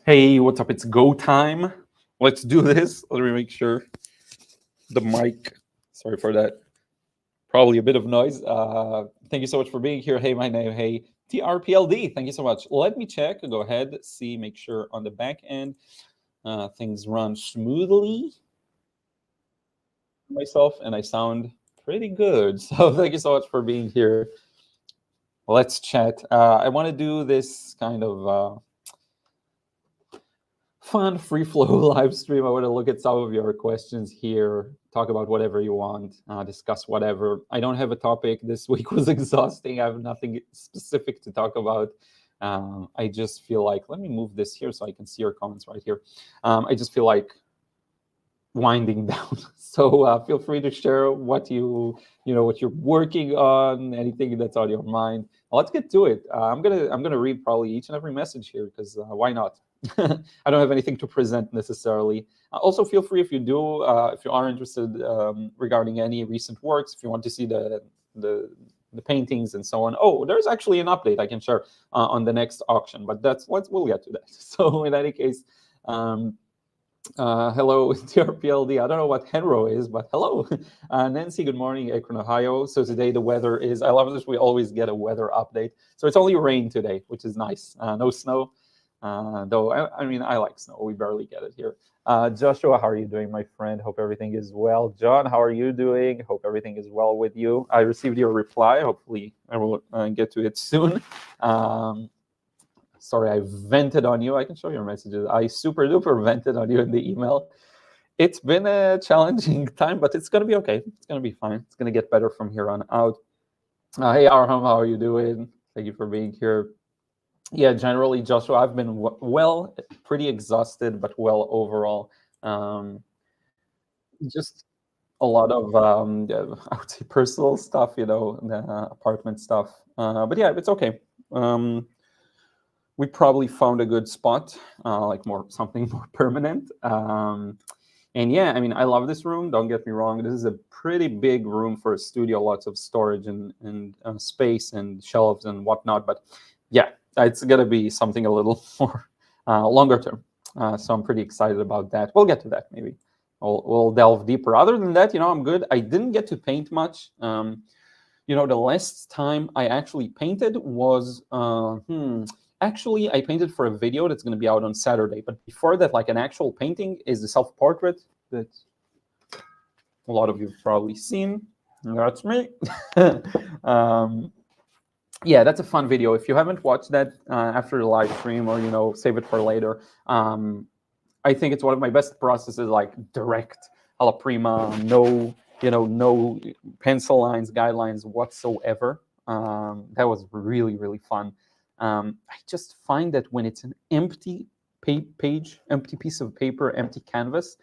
Hey, what's up? It's go time. Let's do this. Let me make sure the mic. Sorry for that. Probably a bit of noise. Thank you so much for being here. Hey, my name. Hey, TRPLD. Thank you so much. Let me check. Go ahead. See. Make sure on the back end things run smoothly. Myself and I sound pretty good. So thank you so much for being here. Let's chat. I want to do this kind of fun free flow live stream. I want to look at some of your questions here, talk about whatever you want, discuss whatever. I don't have a topic. This week was exhausting. I have nothing specific to talk about. I just feel like, let me move this here so I can see your comments right here. I just feel like winding down. So feel free to share what what you're working on, anything that's on your mind. Let's get to it. I'm gonna read probably each and every message here because why not? I don't have anything to present necessarily. Also, feel free if you are interested regarding any recent works, if you want to see the paintings and so on. Oh, there's actually an update I can share on the next auction, but we'll get to that. So in any case, hello, TRPLD. I don't know what Henro is, but hello. Nancy, good morning, Akron, Ohio. So today the weather is, I love this, we always get a weather update. So it's only rain today, which is nice. No snow, though, I mean, I like snow. We barely get it here. Joshua, how are you doing, my friend? Hope everything is well. John, how are you doing? Hope everything is well with you. I received your reply. Hopefully I will get to it soon. Sorry, I vented on you. I can show your messages. I super duper vented on you in the email. It's been a challenging time, but it's going to be okay. It's going to be fine. It's going to get better from here on out. Hey, Arham, how are you doing? Thank you for being here. Yeah, generally, Joshua, I've been well, pretty exhausted, but well overall. Just a lot of, I would say, personal stuff, the apartment stuff. But yeah, it's okay. We probably found a good spot, like something more permanent. And yeah, I mean, I love this room. Don't get me wrong. This is a pretty big room for a studio, lots of storage and space and shelves and whatnot. But yeah, it's going to be something a little more longer term. So I'm pretty excited about that. We'll get to that maybe. We'll delve deeper. Other than that, I'm good. I didn't get to paint much. The last time I actually painted was... Actually, I painted for a video that's going to be out on Saturday. But before that, like an actual painting is the self-portrait that a lot of you have probably seen. That's me. Yeah, that's a fun video. If you haven't watched that after the live stream or, save it for later, I think it's one of my best processes, like direct, alla prima, no pencil lines, guidelines whatsoever. That was really, really fun. I just find that when it's an empty page, empty piece of paper, empty canvas,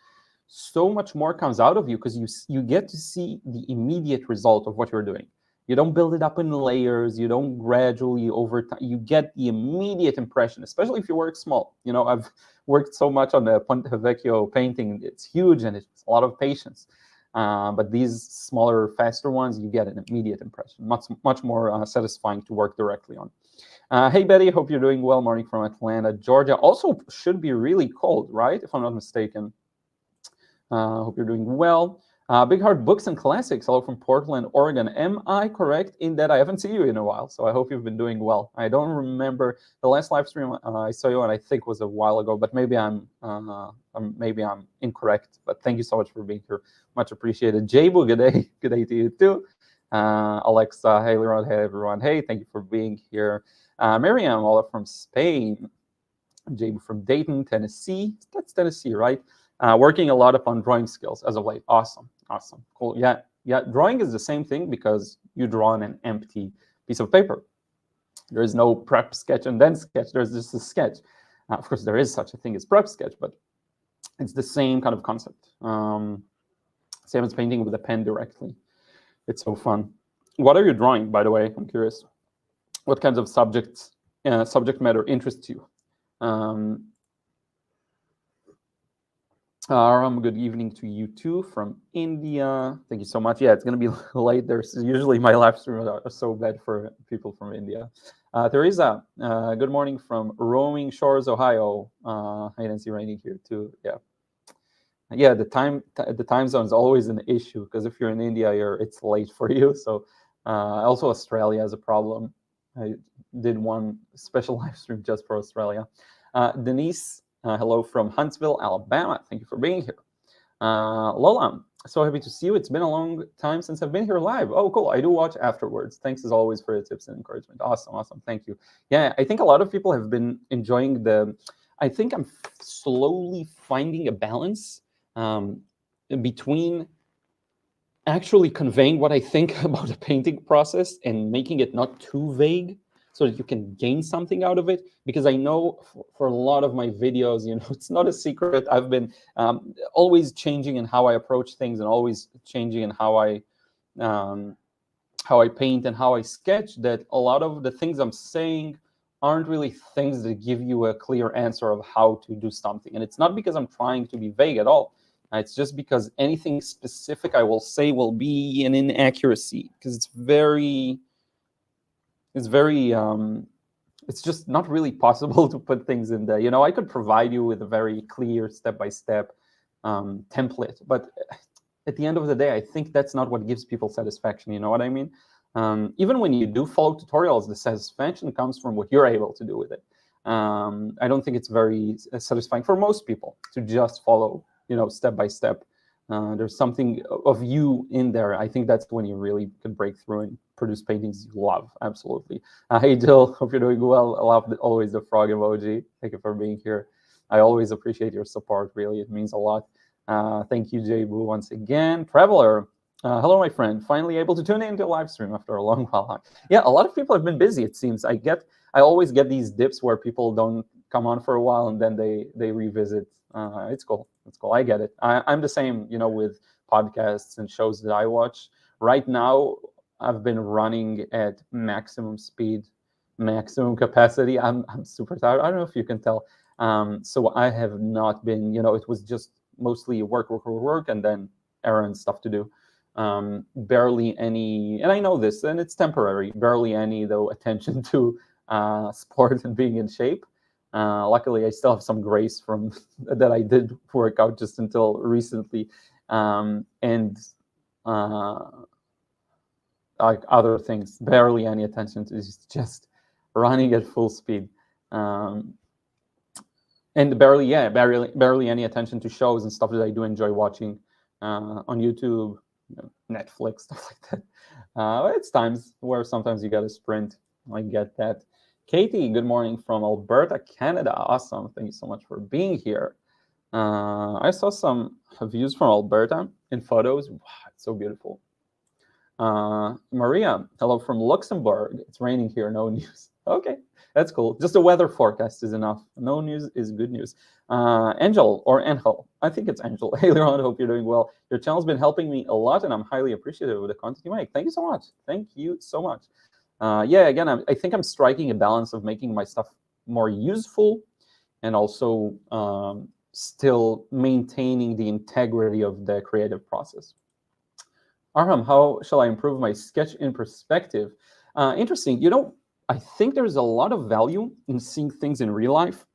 so much more comes out of you because you get to see the immediate result of what you're doing. You don't build it up in layers. You don't gradually over time. You get the immediate impression, especially if you work small. I've worked so much on the Ponte Vecchio painting. It's huge and it's a lot of patience. But these smaller, faster ones, you get an immediate impression. Much more satisfying to work directly on. Hey, Betty, hope you're doing well. Morning from Atlanta, Georgia. Also should be really cold, right? If I'm not mistaken. Hope you're doing well. Big Heart Books and Classics. Hello from Portland, Oregon. Am I correct in that I haven't seen you in a while? So I hope you've been doing well. I don't remember the last live stream I saw you, and I think was a while ago. But maybe I'm incorrect. But thank you so much for being here. Much appreciated. Jabu, good day. Good day to you too. Alexa, hey Liron, hey everyone. Hey, thank you for being here. Miriam, all from Spain. Jabu from Dayton, Tennessee. That's Tennessee, right? Working a lot upon drawing skills as of late. Awesome, cool. Yeah. Drawing is the same thing because you draw on an empty piece of paper. There is no prep sketch and then sketch. There's just a sketch. Of course, there is such a thing as prep sketch, but it's the same kind of concept. Same as painting with a pen directly. It's so fun. What are you drawing, by the way? I'm curious. What kinds of subject matter interests you? Good evening to you too from India. Thank you so much. Yeah, it's going to be late. There's usually my live streams are so bad for people from India. Teresa, good morning from Roaming Shores, Ohio. I didn't see raining here too. Yeah, the time zone is always an issue because if you're in India, it's late for you. So also Australia has a problem. I did one special live stream just for Australia. Denise, hello from Huntsville, Alabama. Thank you for being here. Lola, so happy to see you. It's been a long time since I've been here live. Oh, cool. I do watch afterwards. Thanks as always for the tips and encouragement. Awesome. Thank you. Yeah, I think a lot of people have been enjoying I think I'm slowly finding a balance between actually conveying what I think about the painting process and making it not too vague so that you can gain something out of it. Because I know for a lot of my videos, it's not a secret. I've been always changing in how I approach things and always changing in how I paint and how I sketch, that a lot of the things I'm saying aren't really things that give you a clear answer of how to do something. And it's not because I'm trying to be vague at all. It's just because anything specific I will say will be an inaccuracy, because it's just not really possible to put things in there. I could provide you with a very clear step-by-step template, but at the end of the day, I think that's not what gives people satisfaction. You know what I mean? Even when you do follow tutorials, the satisfaction comes from what you're able to do with it. I don't think it's very satisfying for most people to just follow, step by step. There's something of you in there. I think that's when you really can break through and produce paintings you love. Absolutely. Hey, Jill, hope you're doing well. I love always the frog emoji. Thank you for being here. I always appreciate your support. Really, it means a lot. Thank you, Jay Boo, once again. Traveler, hello, my friend. Finally able to tune into a live stream after a long while. Yeah, a lot of people have been busy, it seems. I always get these dips where people don't come on for a while and then they revisit. It's cool. It's cool. I get it. I'm the same, with podcasts and shows that I watch. Right now, I've been running at maximum speed, maximum capacity. I'm super tired. I don't know if you can tell. So I have not been, it was just mostly work, and then errand stuff to do. Barely any, and I know this, and it's temporary, barely any, though, attention to sport and being in shape. Luckily, I still have some grace from that I did work out just until recently. And like other things, barely any attention to just running at full speed. And barely any attention to shows and stuff that I do enjoy watching on YouTube, Netflix, stuff like that. It's times where sometimes you got to sprint. I get that. Katie, good morning from Alberta, Canada. Awesome. Thank you so much for being here. I saw some views from Alberta in photos. Wow, it's so beautiful. Maria, hello from Luxembourg. It's raining here, no news. Okay, that's cool. Just a weather forecast is enough. No news is good news. Angel, I think it's Angel. Hey, Liron, hope you're doing well. Your channel's been helping me a lot, and I'm highly appreciative of the content you make. Thank you so much. Thank you so much. Yeah, again, I think I'm striking a balance of making my stuff more useful and also still maintaining the integrity of the creative process. Arham, how shall I improve my sketch in perspective? Interesting. I think there's a lot of value in seeing things in real life,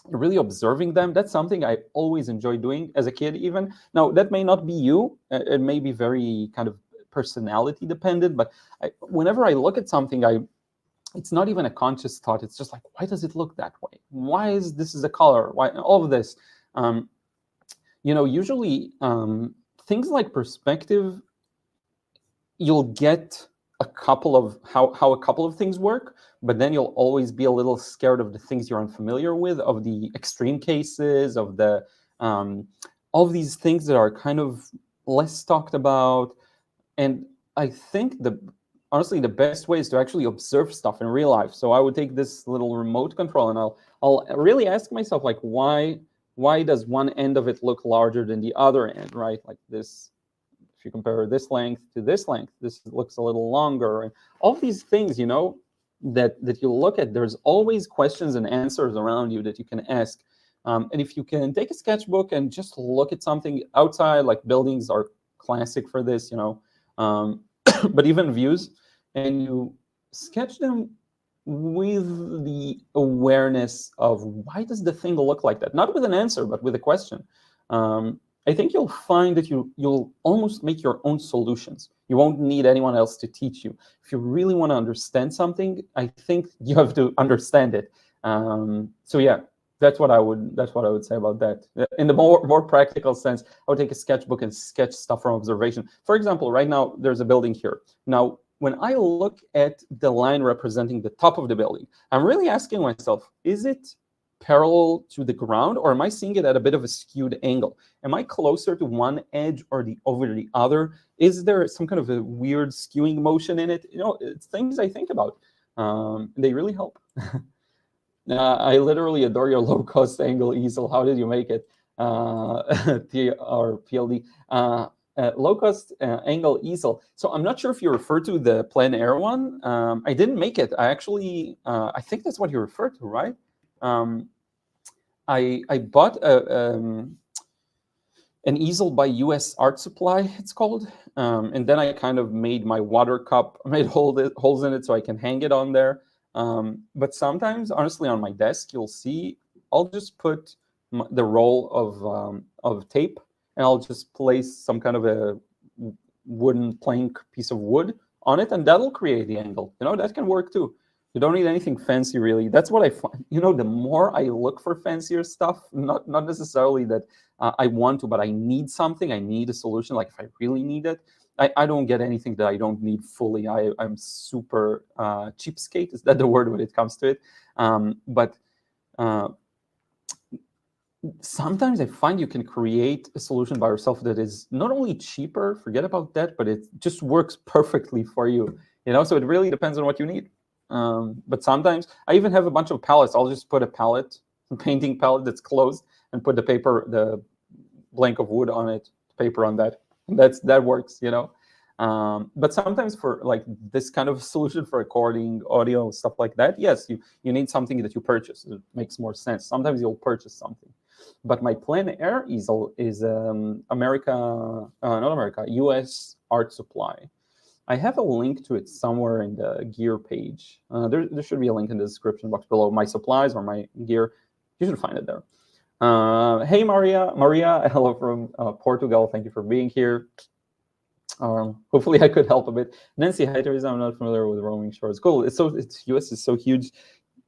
really observing them. That's something I always enjoy doing as a kid even. Now, that may not be you. It may be very kind of personality dependent, but whenever I look at something, it's not even a conscious thought. It's just like, why does it look that way? Why is this the color? Why all of this? Usually things like perspective, you'll get a couple of how a couple of things work, but then you'll always be a little scared of the things you're unfamiliar with, of the extreme cases, of the all of these things that are kind of less talked about. And I think honestly, the best way is to actually observe stuff in real life. So I would take this little remote control and I'll really ask myself, like, why does one end of it look larger than the other end, right? Like this, if you compare this length to this length, this looks a little longer. And all these things, that you look at, there's always questions and answers around you that you can ask. And if you can take a sketchbook and just look at something outside, like buildings are classic for this, but even views, and you sketch them with the awareness of why does the thing look like that? Not with an answer, but with a question. I think you'll find that you'll almost make your own solutions. You won't need anyone else to teach you. If you really want to understand something, I think you have to understand it. So yeah, that's what I would say about that. In the more practical sense, I would take a sketchbook and sketch stuff from observation. For example, right now there's a building here. Now, when I look at the line representing the top of the building, I'm really asking myself, is it parallel to the ground, or am I seeing it at a bit of a skewed angle? Am I closer to one edge or over the other? Is there some kind of a weird skewing motion in it? You know, it's things I think about. They really help. I literally adore your low-cost angle easel. How did you make it? Or PLD. Low-cost angle easel. So I'm not sure if you refer to the plein air one. I didn't make it. I actually, I think that's what you referred to, right? I bought an easel by US Art Supply, it's called. And then I kind of made my water cup, made holes in it so I can hang it on there. But sometimes, honestly, on my desk, you'll see I'll just put the roll of tape, and I'll just place some kind of a wooden plank piece of wood on it, and that'll create the angle. You know, that can work too. You don't need anything fancy, really. That's what I find. You know, the more I look for fancier stuff, not necessarily that I want to, but I need something. I need a solution. Like if I really need it, I don't get anything that I don't need fully. I'm super cheapskate. Is that the word when it comes to it? But sometimes I find you can create a solution by yourself that is not only cheaper, forget about that, but it just works perfectly for you. You know, so it really depends on what you need. But sometimes I even have a bunch of palettes. I'll just put a palette, a painting palette that's closed, and put the blank of wood on it, paper on that. And that works, you know. But sometimes for like this kind of solution for recording audio, stuff like that, yes, you need something that you purchase. It makes more sense. Sometimes you'll purchase something. But my plein air easel is US Art Supply. I have a link to it somewhere in the gear page. There should be a link in the description box below. My supplies or my gear, you should find it there. Hey, Maria, hello from Portugal. Thank you for being here. Hopefully I could help a bit. Nancy, hi, Teresa. I'm not familiar with roaming shores. Cool. It's US is so huge.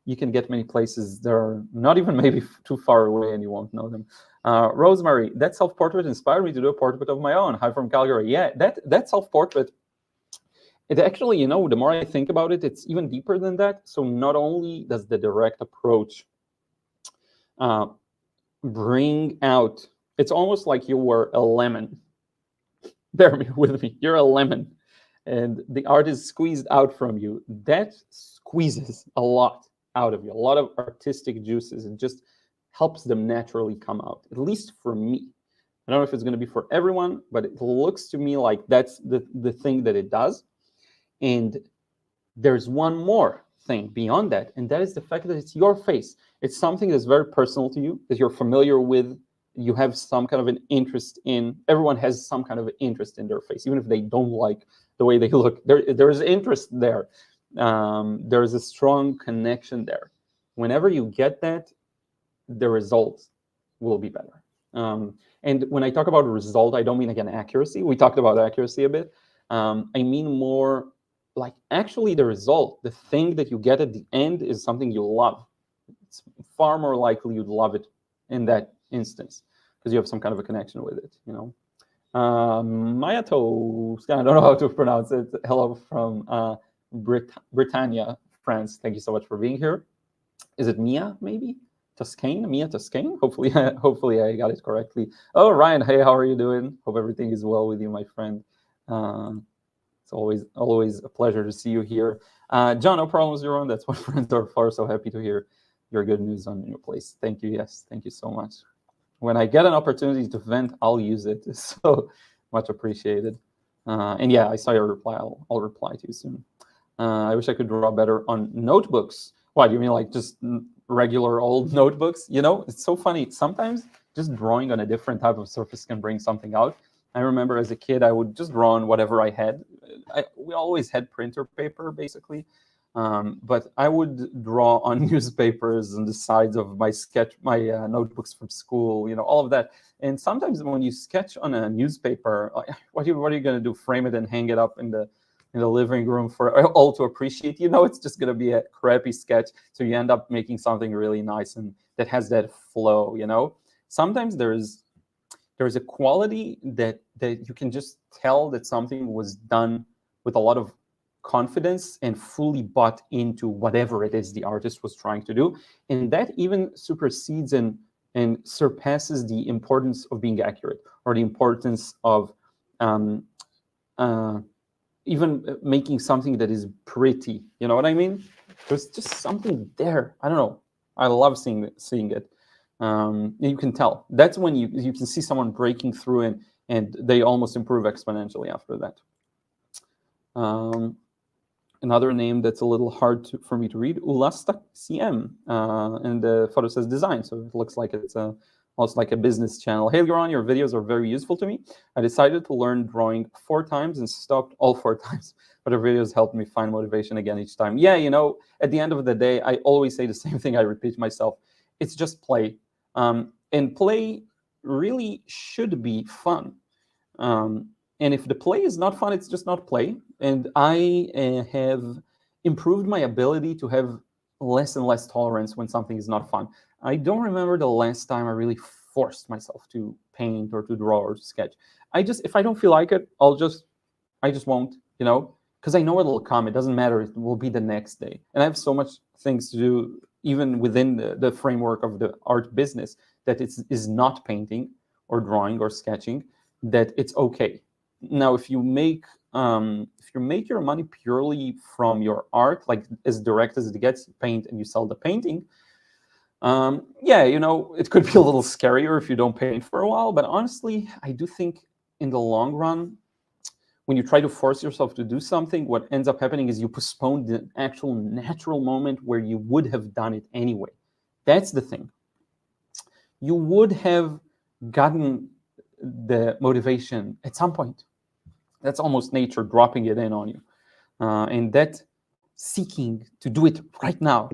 You can get many places that are not even maybe too far away and you won't know them. Rosemary, that self-portrait inspired me to do a portrait of my own. Hi from Calgary. Yeah, that self-portrait, it actually, you know, the more I think about it, it's even deeper than that. So not only does the direct approach bring out, it's almost like you were a lemon. Bear with me, you're a lemon. And the art is squeezed out from you. That squeezes a lot out of you, a lot of artistic juices. It just helps them naturally come out, at least for me. I don't know if it's going to be for everyone, but it looks to me like that's the thing that it does. And there's one more thing beyond that, and that is the fact that it's your face. It's something that's very personal to you, that you're familiar with. You have some kind of an interest in. Everyone has some kind of interest in their face, even if they don't like the way they look. There's interest there. There's a strong connection there. Whenever you get that, the results will be better. And when I talk about result, I don't mean, again, accuracy. We talked about accuracy a bit. I mean more like actually the result, the thing that you get at the end is something you love. It's far more likely you'd love it in that instance because you have some kind of a connection with it, you know. Mayato, I don't know how to pronounce it. Hello from Britannia, France. Thank you so much for being here. Is it Mia, maybe? Toscane? Mia Toscane? Hopefully I got it correctly. Oh, Ryan, hey, how are you doing? Hope everything is well with you, my friend. It's always a pleasure to see you here. John, no problems, Liron. That's what friends are for. So happy to hear your good news on your place. Thank you. Yes, thank you so much. When I get an opportunity to vent, I'll use it. So much appreciated. And yeah, I saw your reply. I'll reply to you soon. I wish I could draw better on notebooks. What, do you mean like just regular old notebooks? You know, it's so funny. Sometimes just drawing on a different type of surface can bring something out. I remember as a kid, I would just draw on whatever I had. We always had printer paper, basically. But I would draw on newspapers and the sides of my notebooks from school, all of that. And sometimes when you sketch on a newspaper, what are you going to do? Frame it and hang it up in the living room for all to appreciate? It's just going to be a crappy sketch. So you end up making something really nice and that has that flow. Sometimes there's a quality that you can just tell that something was done with a lot of confidence and fully bought into whatever it is the artist was trying to do. And that even supersedes and surpasses the importance of being accurate, or the importance of even making something that is pretty. You know what I mean? There's just something there. I don't know. I love seeing it. You can tell. That's when you can see someone breaking through, and they almost improve exponentially after that. Another name that's a little hard for me to read, Ulasta CM, and the photo says design, so it looks like it's almost like a business channel. Hey, Liron, your videos are very useful to me. I decided to learn drawing 4 times and stopped all 4 times, but your videos helped me find motivation again each time. Yeah, at the end of the day, I always say the same thing. I repeat myself. It's just play. And play really should be fun. And if the play is not fun, it's just not play. And I have improved my ability to have less and less tolerance when something is not fun. I don't remember the last time I really forced myself to paint or to draw or to sketch. If I don't feel like it, I just won't, because I know it'll come. It doesn't matter. It will be the next day. And I have so much things to do, even within the framework of the art business, that is not painting or drawing or sketching, that it's okay. Now, if you make your money purely from your art, like as direct as it gets, you paint and you sell the painting, yeah, it could be a little scarier if you don't paint for a while. But honestly, I do think in the long run, when you try to force yourself to do something, what ends up happening is you postpone the actual natural moment where you would have done it anyway. That's the thing. You would have gotten the motivation at some point. That's almost nature dropping it in on you. And that seeking to do it right now,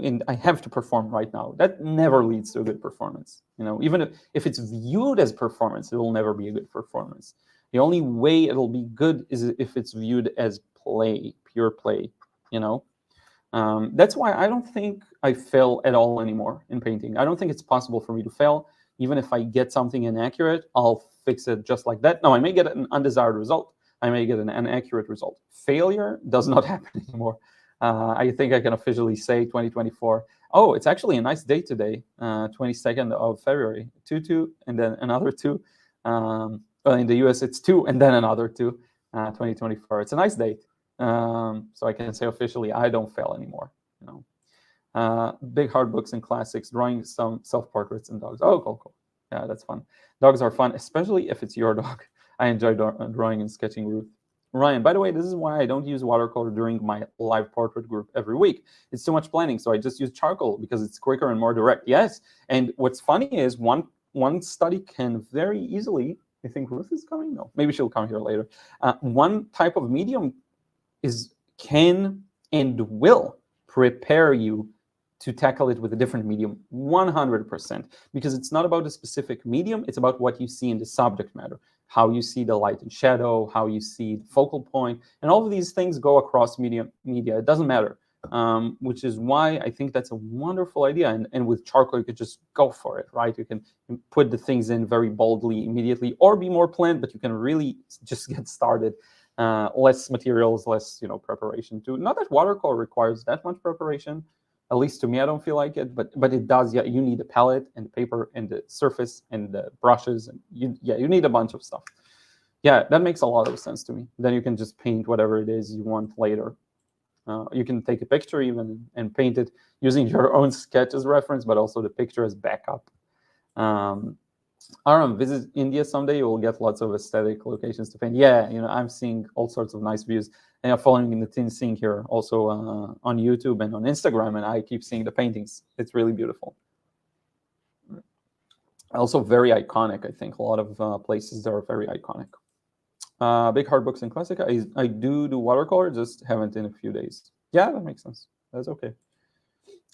and I have to perform right now, that never leads to a good performance. Even if it's viewed as performance, it will never be a good performance. The only way it'll be good is if it's viewed as play, pure play. That's why I don't think I fail at all anymore in painting. I don't think it's possible for me to fail. Even if I get something inaccurate, I'll fix it just like that. Now, I may get an undesired result. I may get an inaccurate result. Failure does not happen anymore. I think I can officially say 2024. Oh, it's actually a nice day today, 22nd of February, 2-2, and then another 2. Well, in the US, it's 2, and then another 2, 2024. It's a nice date. So I can say officially, I don't fail anymore. Big hard books and classics, drawing some self-portraits and dogs. Oh, cool. Yeah, that's fun. Dogs are fun, especially if it's your dog. I enjoy drawing and sketching Ruth. Ryan, by the way, this is why I don't use watercolor during my live portrait group every week. It's too much planning, so I just use charcoal because it's quicker and more direct. Yes, and what's funny is one study can very easily, I think Ruth is coming? No, maybe she'll come here later. One type of medium can and will prepare you to tackle it with a different medium 100%, because it's not about a specific medium, it's about what you see in the subject matter, how you see the light and shadow, how you see the focal point, and all of these things go across media. It doesn't matter, which is why I think that's a wonderful idea. And with charcoal, you could just go for it, right? You can put the things in very boldly immediately, or be more planned, but you can really just get started. Less materials, less preparation too. Not that watercolor requires that much preparation, at least to me. I don't feel like it, but it does. Yeah, you need a palette and paper and the surface and the brushes, and you need a bunch of stuff. Yeah, that makes a lot of sense to me. Then you can just paint whatever it is you want later. You can take a picture even and paint it using your own sketch as reference, but also the picture as backup. Aram, visit India someday. You will get lots of aesthetic locations to paint. Yeah, I'm seeing all sorts of nice views. And I'm following the Tin Sing here also on YouTube and on Instagram, and I keep seeing the paintings. It's really beautiful. Also very iconic, I think. A lot of places that are very iconic. Big hard books and classic. I do watercolor, just haven't in a few days. Yeah, that makes sense. That's okay.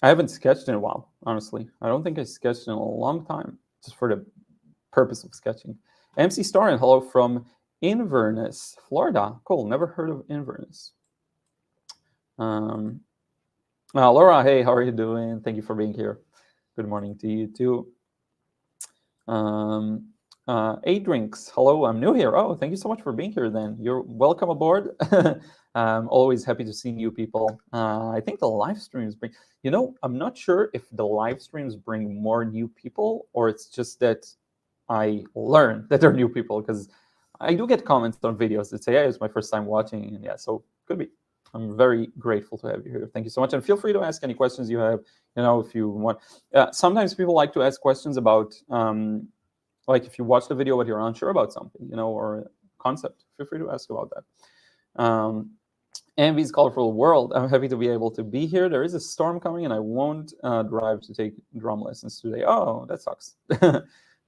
I haven't sketched in a while, honestly. I don't think I sketched in a long time, just for the purpose of sketching. MC Star, and hello from Inverness, Florida. Cool, never heard of Inverness. Laura, hey, how are you doing? Thank you for being here. Good morning to you too. A-Drinks, hello, I'm new here. Oh, thank you so much for being here then. You're welcome aboard. I'm always happy to see new people. I think the live streams bring, I'm not sure if the live streams bring more new people, or it's just that I learn that they're new people, because I do get comments on videos that say, yeah, it's my first time watching, and yeah, so could be. I'm very grateful to have you here. Thank you so much, and feel free to ask any questions you have, if you want. Sometimes people like to ask questions about, like if you watch the video but you're unsure about something, or concept, feel free to ask about that. Envy's Colorful World, I'm happy to be able to be here. There is a storm coming, and I won't drive to take drum lessons today. Oh, that sucks.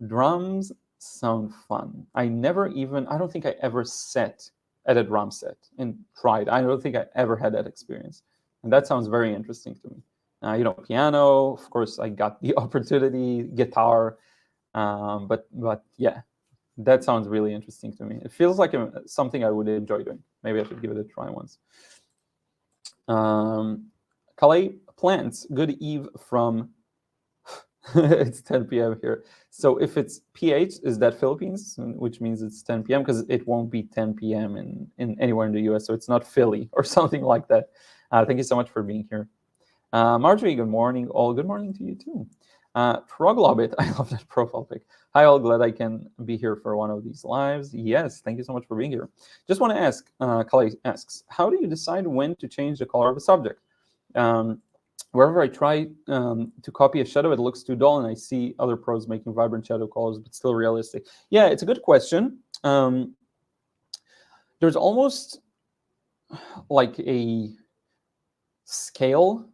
Drums sound fun. I don't think I ever sat at a drum set and tried. I don't think I ever had that experience. And that sounds very interesting to me. Piano, of course, I got the opportunity, guitar, but yeah, that sounds really interesting to me. It feels like something I would enjoy doing. Maybe I should give it a try once. Calais Plants, good eve from, it's 10 p.m. here. So if it's PH, is that Philippines? Which means it's 10 p.m. because it won't be 10 p.m. in anywhere in the US. So it's not Philly or something like that. Thank you so much for being here. Marjorie, good morning. All good morning to you too. Troglobit, I love that profile pic. Hi, all, glad I can be here for one of these lives. Yes, thank you so much for being here. Just want to ask, Calais asks, how do you decide when to change the color of a subject? Wherever I try to copy a shadow, it looks too dull, and I see other pros making vibrant shadow colors, but still realistic. Yeah, it's a good question. There's almost like a scale.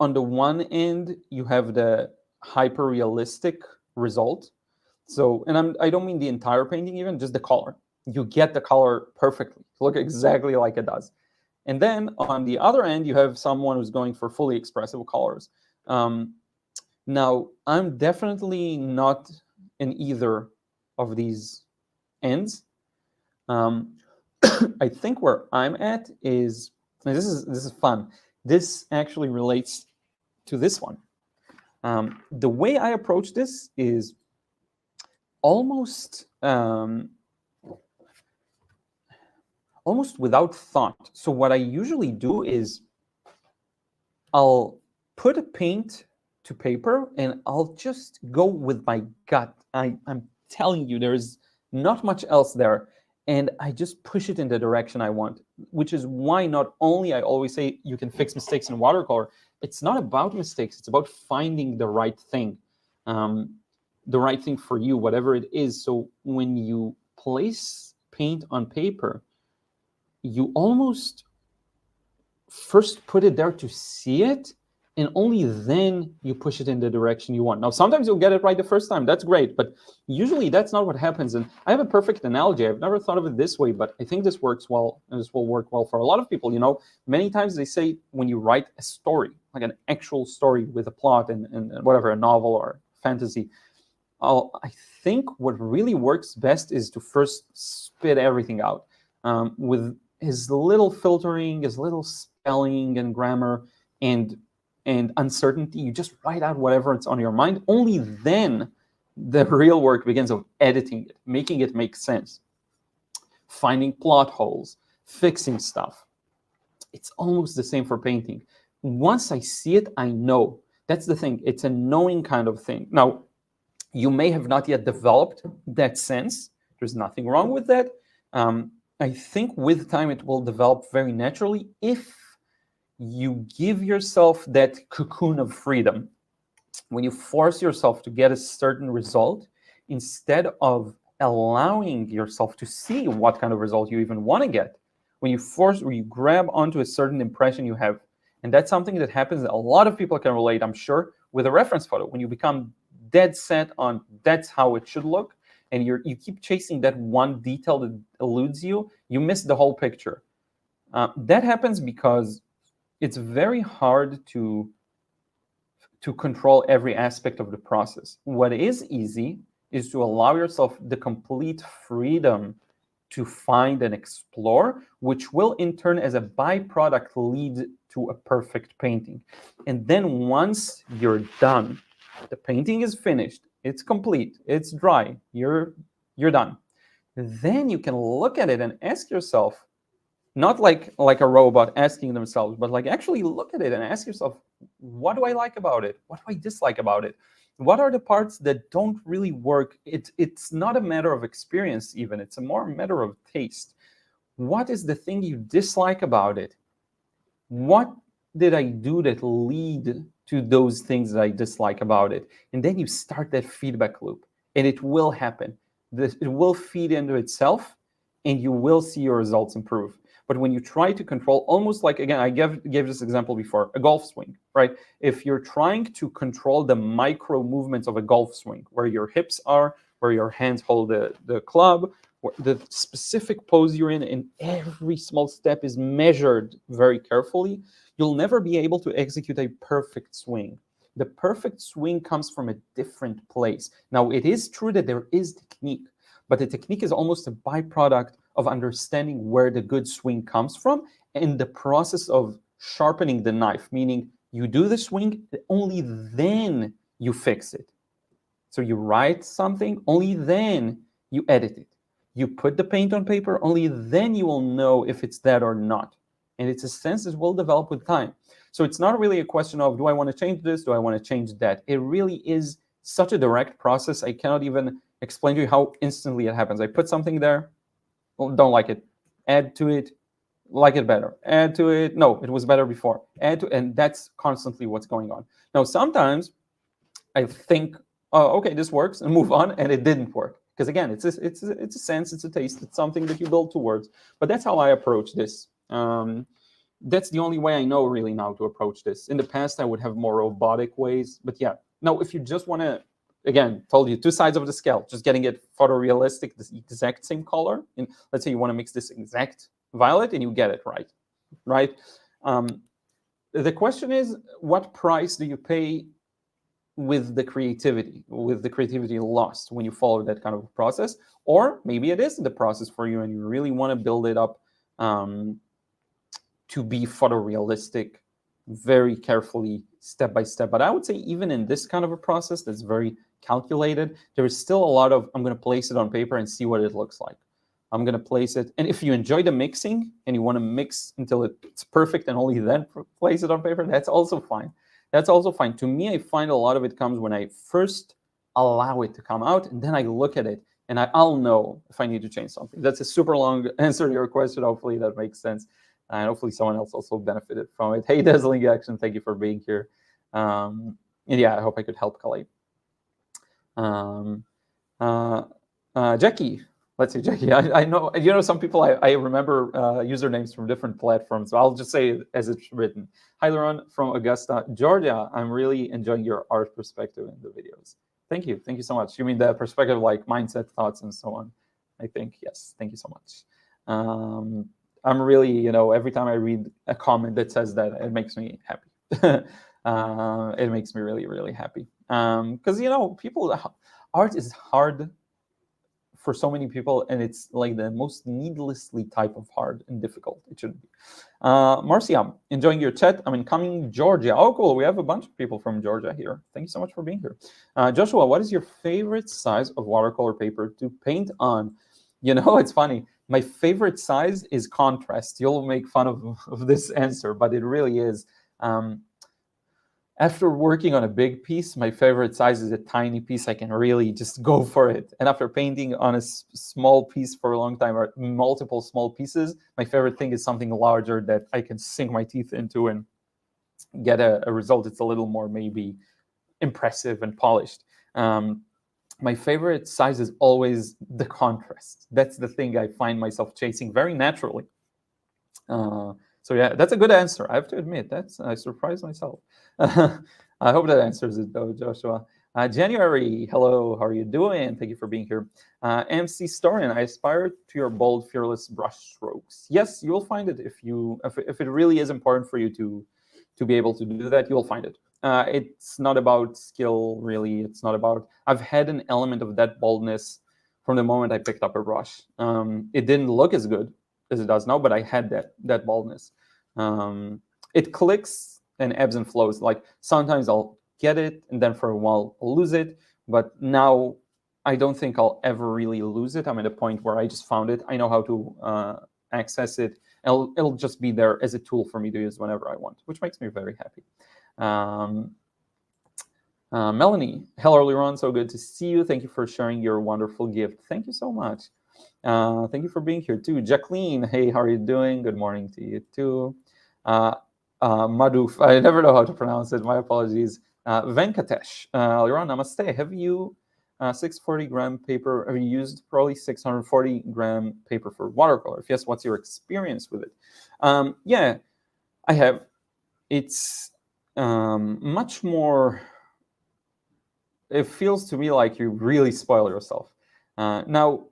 On the one end, you have the hyper-realistic result. So, and I don't mean the entire painting even, just the color. You get the color perfectly. Look exactly like it does. And then on the other end, you have someone who's going for fully expressive colors. Now, I'm definitely not in either of these ends. I think where I'm at is, and this is fun. This actually relates to this one. The way I approach this is almost without thought. So what I usually do is I'll put a paint to paper and I'll just go with my gut. I'm telling you, there's not much else there. And I just push it in the direction I want, which is why not only I always say you can fix mistakes in watercolor. It's not about mistakes. It's about finding the right thing for you, whatever it is. So when you place paint on paper, you almost first put it there to see it, and only then you push it in the direction you want. Now, sometimes you'll get it right the first time. That's great, but usually that's not what happens. And I have a perfect analogy. I've never thought of it this way, but I think this works well, and this will work well for a lot of people. Many times they say when you write a story, like an actual story with a plot and whatever, a novel or fantasy, I think what really works best is to first spit everything out with his little filtering, his little spelling and grammar and uncertainty. You just write out whatever it's on your mind. Only then the real work begins of editing it, making it make sense, finding plot holes, fixing stuff. It's almost the same for painting. Once I see it, I know. That's the thing. It's a knowing kind of thing. Now, you may have not yet developed that sense. There's nothing wrong with that. I think with time it will develop very naturally if you give yourself that cocoon of freedom. When you force yourself to get a certain result, instead of allowing yourself to see what kind of result you even want to get, when you grab onto a certain impression you have, and that's something that happens, a lot of people can relate, I'm sure, with a reference photo. When you become dead set on that's how it should look, and you keep chasing that one detail that eludes you, you miss the whole picture. That happens because it's very hard to control every aspect of the process. What is easy is to allow yourself the complete freedom to find and explore, which will in turn as a byproduct lead to a perfect painting. And then once you're done, the painting is finished, it's complete, it's dry, you're done. Then you can look at it and ask yourself, not like a robot asking themselves, but like actually look at it and ask yourself, what do I like about it? What do I dislike about it? What are the parts that don't really work? It's not a matter of experience even, it's a more matter of taste. What is the thing you dislike about it? What did I do that lead to those things that I dislike about it? And then you start that feedback loop, and it will happen. It will feed into itself, and you will see your results improve. But when you try to control, almost like, again, I gave this example before, a golf swing, right? If you're trying to control the micro movements of a golf swing, where your hips are, where your hands hold the club, the specific pose you're in, and every small step is measured very carefully, you'll never be able to execute a perfect swing. The perfect swing comes from a different place. Now, it is true that there is technique, but the technique is almost a byproduct of understanding where the good swing comes from and the process of sharpening the knife, meaning you do the swing, only then you fix it. So you write something, only then you edit it. You put the paint on paper, only then you will know if it's that or not. And it's a sense that will develop with time. So it's not really a question of, do I want to change this? Do I want to change that? It really is such a direct process. I cannot even explain to you how instantly it happens. I put something there, don't like it, add to it, like it better, add to it, no, it was better before, add to, and that's constantly what's going on. Now, sometimes I think, oh, okay, this works, and move on, and it didn't work. Because again, it's a sense, it's a taste, it's something that you build towards. But that's how I approach this. That's the only way I know really now to approach this. In the past, I would have more robotic ways. But yeah, now if you just want to, again, told you, two sides of the scale, just getting it photorealistic, this exact same color. And let's say you want to mix this exact violet and you get it right? The question is, what price do you pay with the creativity lost when you follow that kind of process? Or maybe it is the process for you and you really want to build it up to be photorealistic very carefully, step by step. But I would say even in this kind of a process that's very calculated, there is still a lot of, I'm going to place it on paper and see what it looks like. I'm going to place it. And if you enjoy the mixing and you want to mix until it's perfect and only then place it on paper, that's also fine. That's also fine. To me, I find a lot of it comes when I first allow it to come out, and then I look at it, and I'll know if I need to change something. That's a super long answer to your question. Hopefully that makes sense. And hopefully someone else also benefited from it. Hey, Dazzling Action, thank you for being here. And yeah, I hope I could help Khalid. Jackie, let's see, Jackie. I know, you know, some people, I remember usernames from different platforms, so I'll just say it as it's written. Hi, Liron from Augusta, Georgia. I'm really enjoying your art perspective in the videos. Thank you. Thank you so much. You mean the perspective, like mindset, thoughts, and so on? I think, yes. Thank you so much. I'm really, you know, every time I read a comment that says that, it makes me happy. It makes me really, really happy. Because, you know, art is hard for so many people, and it's like the most needlessly type of hard and difficult. It shouldn't be. Marcia, enjoying your chat. I'm in Cumming, Georgia. Oh, cool. We have a bunch of people from Georgia here. Thank you so much for being here. Joshua, what is your favorite size of watercolor paper to paint on? You know, it's funny. My favorite size is contrast. You'll make fun of this answer, but it really is. After working on a big piece, my favorite size is a tiny piece. I can really just go for it. And after painting on a small piece for a long time, or multiple small pieces, my favorite thing is something larger that I can sink my teeth into and get a result that's a little more maybe impressive and polished. My favorite size is always the contrast. That's the thing I find myself chasing very naturally. So yeah, that's a good answer. I have to admit, I surprised myself. I hope that answers it though, Joshua. January, hello, how are you doing? Thank you for being here. MC Storian, I aspire to your bold, fearless brush strokes. Yes, you'll find it if it really is important for you to be able to do that, you'll find it. It's not about skill, really. It's not about. I've had an element of that boldness from the moment I picked up a brush. It didn't look as good as it does now, but I had that boldness. It clicks and ebbs and flows. Like sometimes I'll get it, and then for a while I'll lose it. But now I don't think I'll ever really lose it. I'm at a point where I just found it. I know how to access it. It'll just be there as a tool for me to use whenever I want, which makes me very happy. Melanie, hello, Liron. So good to see you. Thank you for sharing your wonderful gift. Thank you so much. Thank you for being here too. Jacqueline, hey, how are you doing? Good morning to you too. Madhuf, I never know how to pronounce it. My apologies. Venkatesh, Liron, namaste. Have you 640-gram paper? Have you used probably 640-gram paper for watercolor? If yes, what's your experience with it? Yeah, I have. It's much more. It feels to me like you really spoil yourself. Now,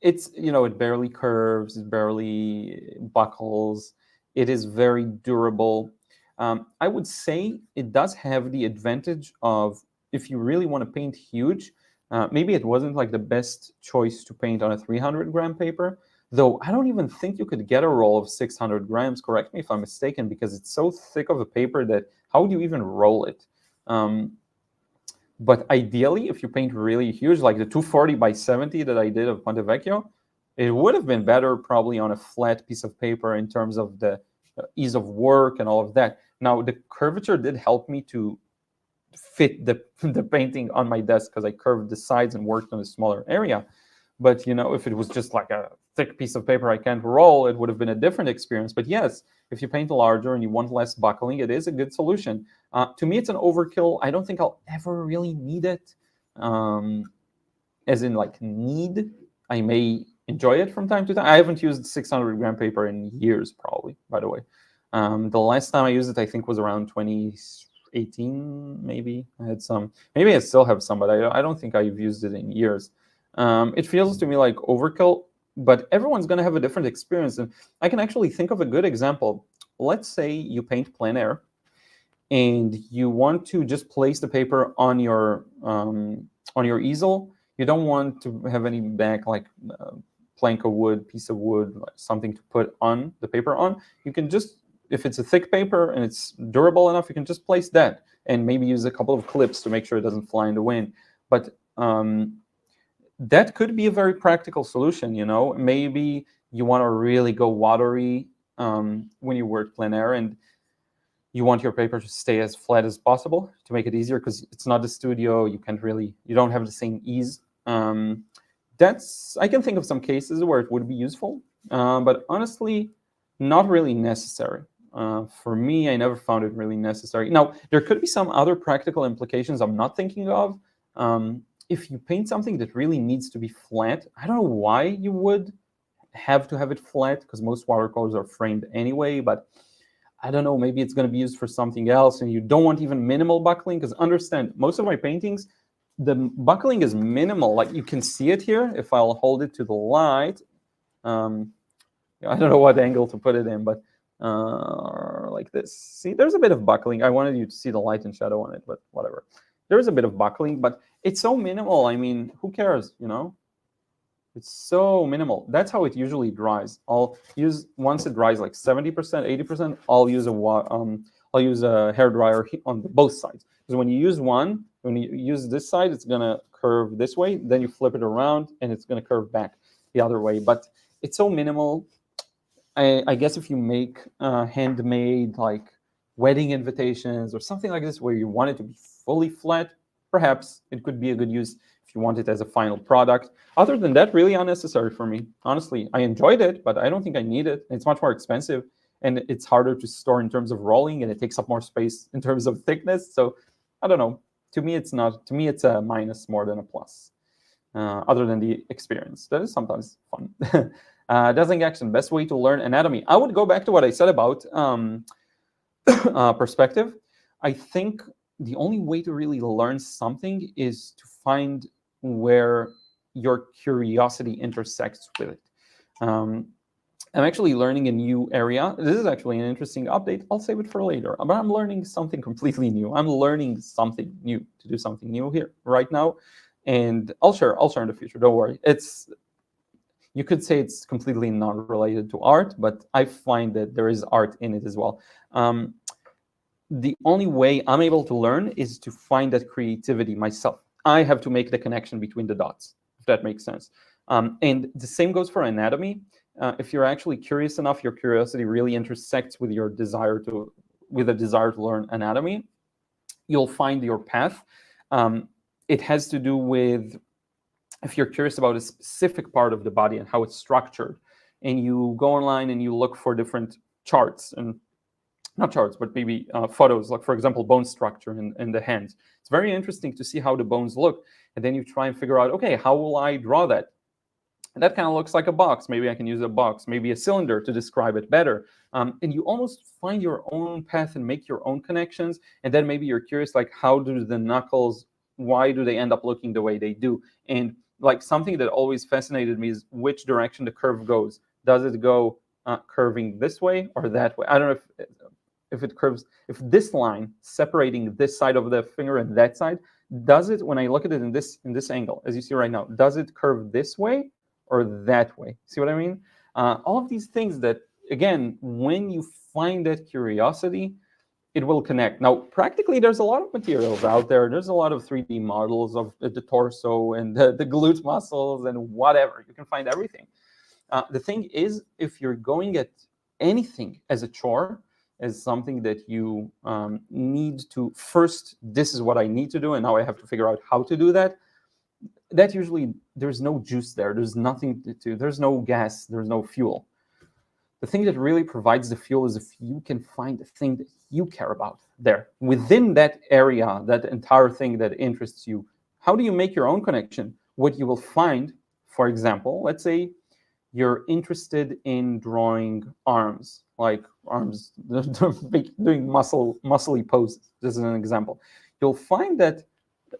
it's it barely curves, it barely buckles. It is very durable. I would say it does have the advantage of, if you really want to paint huge, maybe it wasn't like the best choice to paint on a 300-gram paper, though I don't even think you could get a roll of 600 grams, correct me if I'm mistaken, because it's so thick of a paper that how do you even roll it? But ideally, if you paint really huge, like the 240 by 70 that I did of Ponte Vecchio, it would have been better probably on a flat piece of paper in terms of the ease of work and all of that. Now, the curvature did help me to fit the painting on my desk because I curved the sides and worked on a smaller area. But, if it was just like a thick piece of paper I can't roll, it would have been a different experience. But yes, if you paint larger and you want less buckling, it is a good solution. To me, it's an overkill. I don't think I'll ever really need it. As in, like, need. I may enjoy it from time to time. I haven't used 600-gram paper in years, probably, by the way. The last time I used it, I think, was around 2018, maybe. I had some. Maybe I still have some, but I don't think I've used it in years. It feels to me like overkill, but everyone's going to have a different experience. And I can actually think of a good example. Let's say you paint plein air, and you want to just place the paper on your easel. You don't want to have any back, like plank of wood, piece of wood, like something to put on the paper on. You can just, if it's a thick paper and it's durable enough, you can just place that and maybe use a couple of clips to make sure it doesn't fly in the wind. But that could be a very practical solution. Maybe you want to really go watery when you work plein air, and you want your paper to stay as flat as possible to make it easier because it's not the studio. You don't have the same ease. I can think of some cases where it would be useful, but honestly, not really necessary. For me, I never found it really necessary. Now, there could be some other practical implications I'm not thinking of. If you paint something that really needs to be flat, I don't know why you would have to have it flat, because most watercolors are framed anyway, but I don't know, maybe it's going to be used for something else, and you don't want even minimal buckling, because understand, most of my paintings, the buckling is minimal. Like, you can see it here. If I'll hold it to the light, I don't know what angle to put it in, but like this. See, there's a bit of buckling. I wanted you to see the light and shadow on it, but whatever. There's a bit of buckling, but it's so minimal. I mean, who cares, It's so minimal. That's how it usually dries. I'll use, once it dries like 70%, 80%, I'll use a hair dryer on both sides. Because when you use this side, it's gonna curve this way. Then you flip it around, and it's gonna curve back the other way. But it's so minimal. I guess if you make handmade, like, wedding invitations or something like this, where you want it to be fully flat, perhaps it could be a good use if you want it as a final product. Other than that, really unnecessary for me. Honestly, I enjoyed it, but I don't think I need it. It's much more expensive, and it's harder to store in terms of rolling, and it takes up more space in terms of thickness. So I don't know. To me, it's not. To me, it's a minus more than a plus. Other than the experience, that is sometimes fun. Dazzling action, best way to learn anatomy. I would go back to what I said about perspective. I think the only way to really learn something is to find where your curiosity intersects with it. I'm actually learning a new area. This is actually an interesting update. I'll save it for later. But I'm learning something completely new. I'm learning something new, to do something new here right now. And I'll share in the future. Don't worry. You could say it's completely not related to art, but I find that there is art in it as well. The only way I'm able to learn is to find that creativity myself. I have to make the connection between the dots, if that makes sense. And the same goes for anatomy. If you're actually curious enough, your curiosity really intersects with your desire to learn anatomy, you'll find your path. It has to do with, if you're curious about a specific part of the body and how it's structured, and you go online and you look for different charts, and not charts, but maybe photos, like, for example, bone structure in the hands. It's very interesting to see how the bones look. And then you try and figure out, okay, how will I draw that? And that kind of looks like a box. Maybe I can use a box, maybe a cylinder to describe it better. And you almost find your own path and make your own connections. And then maybe you're curious, like, how do the knuckles, why do they end up looking the way they do? And like, something that always fascinated me is which direction the curve goes. Does it go curving this way or that way? I don't know if it curves, if this line separating this side of the finger and that side, does it, when I look at it in this angle, as you see right now, does it curve this way or that way? See what I mean? All of these things that, again, when you find that curiosity, it will connect. Now, practically, there's a lot of materials out there. There's a lot of 3D models of the torso and the glute muscles and whatever. You can find everything. The thing is, if you're going at anything as a chore, as something that you need to, first, this is what I need to do, and now I have to figure out how to do that, that usually, there's no juice there. There's nothing there's no gas, there's no fuel. The thing that really provides the fuel is if you can find the thing that you care about there. Within that area, that entire thing that interests you, how do you make your own connection? What you will find, for example, let's say you're interested in drawing arms, like arms doing muscly poses. This is an example. You'll find that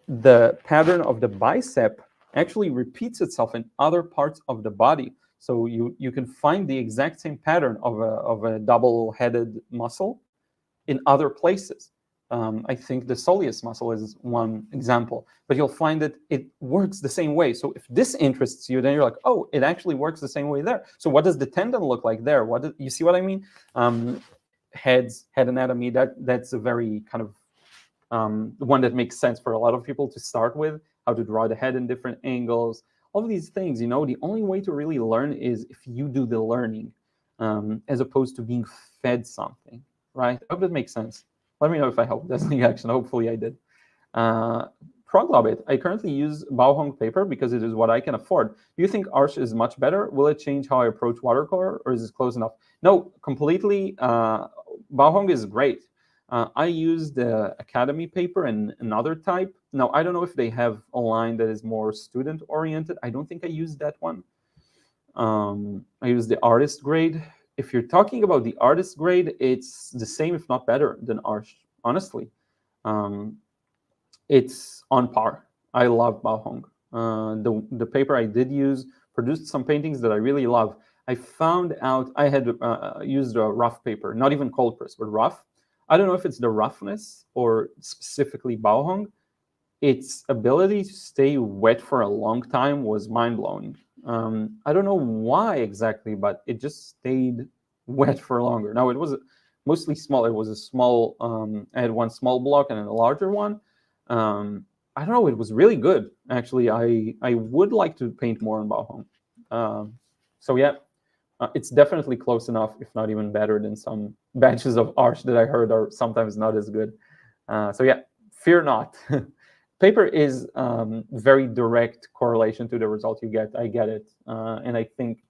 the pattern of the bicep actually repeats itself in other parts of the body. So you can find the exact same pattern of a double-headed muscle in other places. I think the soleus muscle is one example, but you'll find that it works the same way. So if this interests you, then you're like, oh, it actually works the same way there. So what does the tendon look like there? You see what I mean? Head anatomy, that's a very kind of one that makes sense for a lot of people to start with, how to draw the head in different angles, all of these things. The only way to really learn is if you do the learning, as opposed to being fed something, right? I hope that makes sense. Let me know if I helped this action. Hopefully I did. Proglobit. I currently use Bauhong paper because it is what I can afford. Do you think Arch is much better? Will it change how I approach watercolor, or is it close enough? No, completely. Bauhong is great. I use the Academy paper and another type. Now, I don't know if they have a line that is more student-oriented. I don't think I use that one. I use the artist grade. If you're talking about the artist grade, it's the same, if not better, than Arch, honestly. It's on par. I love Bauhong. The paper I did use produced some paintings that I really love. I found out I had used a rough paper, not even cold press, but rough. I don't know if it's the roughness or specifically Bauhong. Its ability to stay wet for a long time was mind-blowing. I don't know why exactly, but it just stayed wet for longer. Now, it was mostly small. It was a small, I had one small block and a larger one. I don't know, it was really good. Actually, I would like to paint more on Bauhong. So yeah, it's definitely close enough, if not even better than some batches of Arch that I heard are sometimes not as good. So yeah, fear not. Paper is very direct correlation to the result you get. I get it. And I think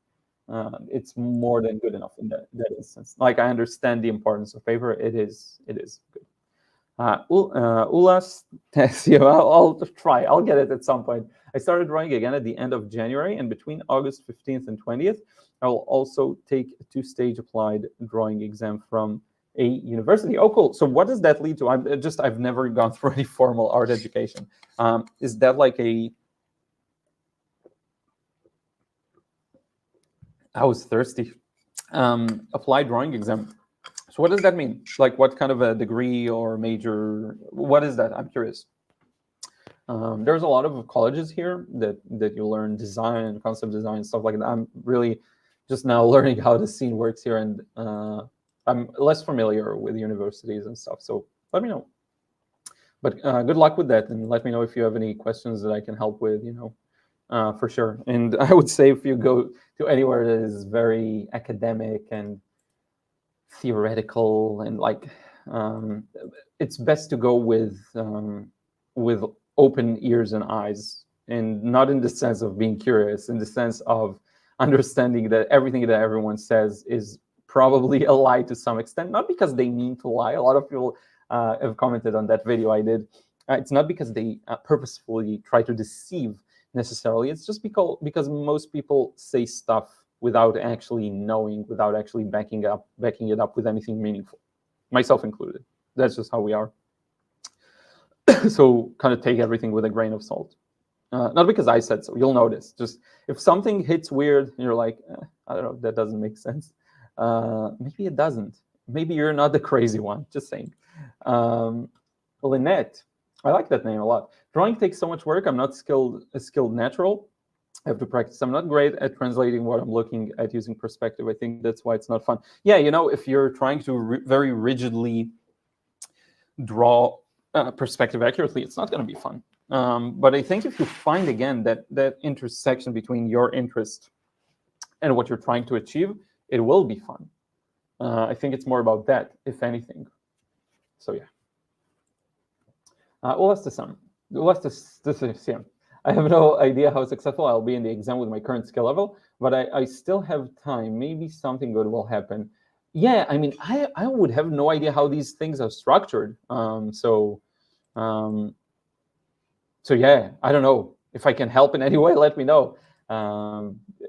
it's more than good enough in that instance. Like, I understand the importance of paper. It is good. Ulas Tessio, I'll try. I'll get it at some point. I started drawing again at the end of January, and between August 15th and 20th, I will also take a 2-stage applied drawing exam from a university. Oh, cool. So what does that lead to? I've never gone through any formal art education. Is that like a... I was thirsty. Applied drawing exam. So what does that mean? Like, what kind of a degree or major? What is that? I'm curious. There's a lot of colleges here that you learn design, concept design, stuff like that. I'm really just now learning how the scene works here, and I'm less familiar with universities and stuff. So let me know. But good luck with that, and let me know if you have any questions that I can help with, for sure. And I would say if you go to anywhere that is very academic and theoretical and like, it's best to go with open ears and eyes, and not in the sense of being curious, in the sense of understanding that everything that everyone says is probably a lie to some extent, not because they mean to lie. A lot of people have commented on that video I did. It's not because they purposefully try to deceive necessarily. It's just because most people say stuff without actually knowing, without actually backing it up with anything meaningful, myself included. That's just how we are. So kind of take everything with a grain of salt. Not because I said so. You'll notice. Just if something hits weird and you're like, I don't know, that doesn't make sense. Maybe it doesn't. Maybe you're not the crazy one. Just saying. Lynette, I like that name a lot. Drawing takes so much work. I'm not a skilled natural. I have to practice. I'm not great at translating what I'm looking at using perspective. I think that's why it's not fun. Yeah, if you're trying to very rigidly draw perspective accurately, it's not going to be fun. But I think if you find, again, that intersection between your interest and what you're trying to achieve, it will be fun. I think it's more about that, if anything. So yeah. I have no idea how successful I'll be in the exam with my current skill level, but I still have time. Maybe something good will happen. Yeah, I mean, I would have no idea how these things are structured. So yeah, I don't know. If I can help in any way, let me know.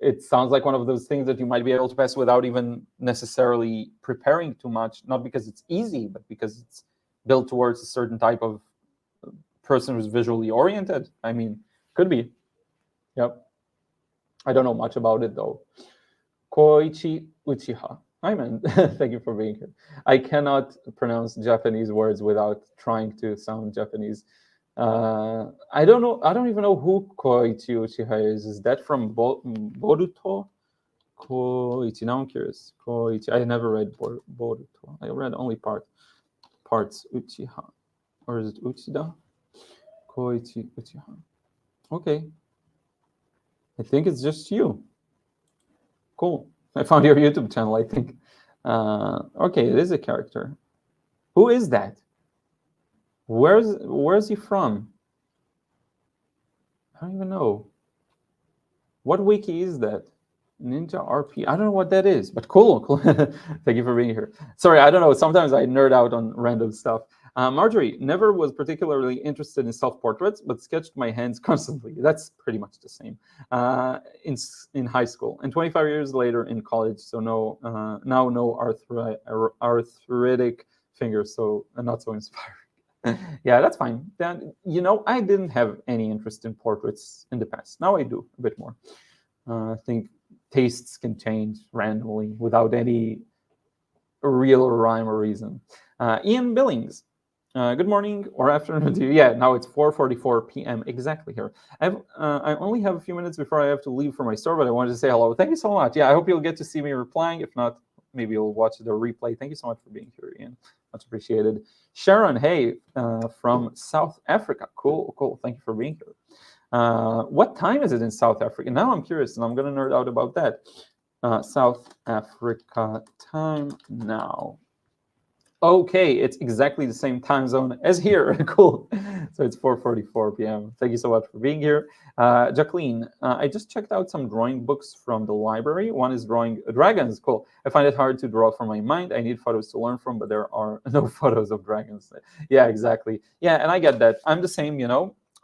It sounds like one of those things that you might be able to pass without even necessarily preparing too much, not because it's easy, but because it's built towards a certain type of person who's visually oriented. I mean, could be. Yep. I don't know much about it, though. Koichi Uchiha. Hi, man. Thank you for being here. I cannot pronounce Japanese words without trying to sound Japanese. I don't know. I don't even know who Koichi Uchiha is. Is that from Boruto? Koichi. Now I'm curious. Koichi. I never read Boruto. I read only parts. Uchiha. Or is it Uchida? Koichi Uchiha. Okay. I think it's just you. Cool. I found your YouTube channel, I think. Okay, it is a character. Who is that? Where's he from? I don't even know. What wiki is that? Ninja RP. I don't know what that is, but cool. Thank you for being here. Sorry, I don't know. Sometimes I nerd out on random stuff. Marjorie, never was particularly interested in self-portraits, but sketched my hands constantly. That's pretty much the same in high school. And 25 years later in college, so now no arthritic fingers, so not so inspiring. Yeah, that's fine. Then, I didn't have any interest in portraits in the past. Now I do a bit more. I think tastes can change randomly without any real rhyme or reason. Ian Billings. Good morning or afternoon to you. Yeah, now it's 4:44 p.m. exactly here. I only have a few minutes before I have to leave for my store, but I wanted to say hello. Thank you so much. Yeah, I hope you'll get to see me replying. If not, maybe you'll watch the replay. Thank you so much for being here, Ian. Much appreciated. Sharon, hey, from South Africa. Cool. Thank you for being here. What time is it in South Africa? Now I'm curious, and I'm going to nerd out about that. South Africa time now. Okay, it's exactly the same time zone as here. Cool. So it's 4:44 p.m. Thank you so much for being here. Jacqueline, I just checked out some drawing books from the library. One is drawing dragons. Cool. I find it hard to draw from my mind. I need photos to learn from, but there are no photos of dragons. Yeah, exactly. Yeah, and I get that. I'm the same,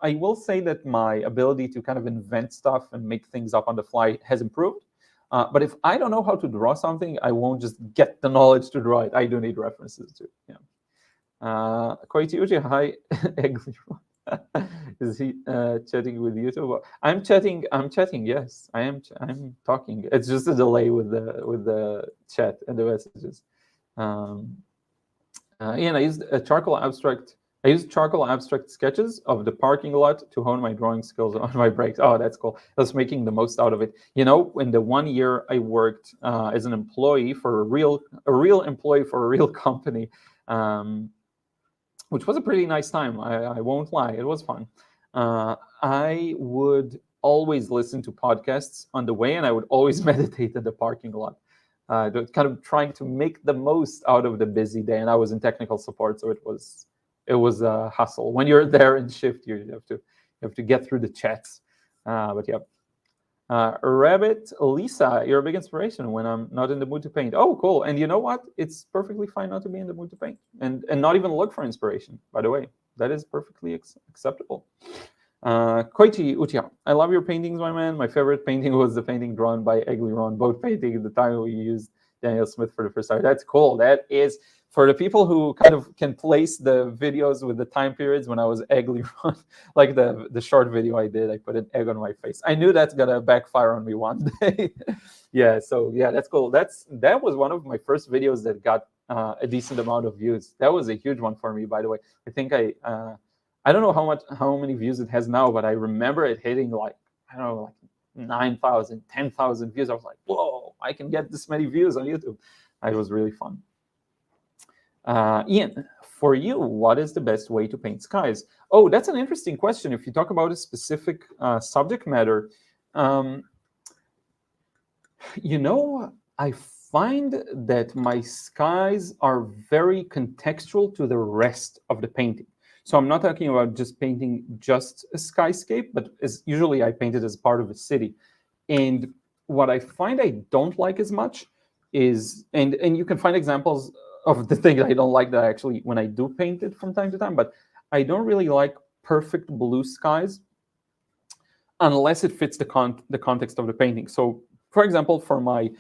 I will say that my ability to kind of invent stuff and make things up on the fly has improved. But if I don't know how to draw something, I won't just get the knowledge to draw it. I do need references too. Yeah. Koichi Uchi, hi. Is he chatting with YouTube? I'm chatting. I'm chatting. Yes, I am. I'm talking. It's just a delay with the chat and the messages. Um, Ian, I used charcoal abstract sketches of the parking lot to hone my drawing skills on my breaks. Oh, that's cool. That's making the most out of it. You know, in the 1 year I worked as an employee for a real employee for a real company, which was a pretty nice time. I won't lie, it was fun. I would always listen to podcasts on the way, and I would always meditate in the parking lot. Kind of trying to make the most out of the busy day, and I was in technical support, so it was a hustle. When you're there in shift, you have to get through the chats. But yeah, Rabbit Lisa, you're a big inspiration when I'm not in the mood to paint. Oh, cool! And you know what? It's perfectly fine not to be in the mood to paint, and not even look for inspiration. By the way, that is perfectly acceptable. Koichi Uchiha, I love your paintings, my man. My favorite painting was the painting drawn by Liron, both painting at the time we used Daniel Smith for the first time. That's cool. That is, for the people who kind of can place the videos with the time periods when I was Liron, like the short video I did, I put an egg on my face. I knew that's gonna backfire on me one day. Yeah, so yeah, that's cool. That was one of my first videos that got a decent amount of views. That was a huge one for me, by the way. I think I don't know how many views it has now, but I remember it hitting like, I don't know, like 9,000, 10,000 views. I was like, whoa, I can get this many views on YouTube. It was really fun. Ian, for you, what is the best way to paint skies? Oh, that's an interesting question. If you talk about a specific subject matter, you know, I find that my skies are very contextual to the rest of the painting. So I'm not talking about just painting just a skyscape, but usually I paint it as part of a city. And what I find I don't like as much is, and you can find examples of the thing I don't like that actually when I do paint it from time to time, but I don't really like perfect blue skies unless it fits the context of the painting. So for example, for my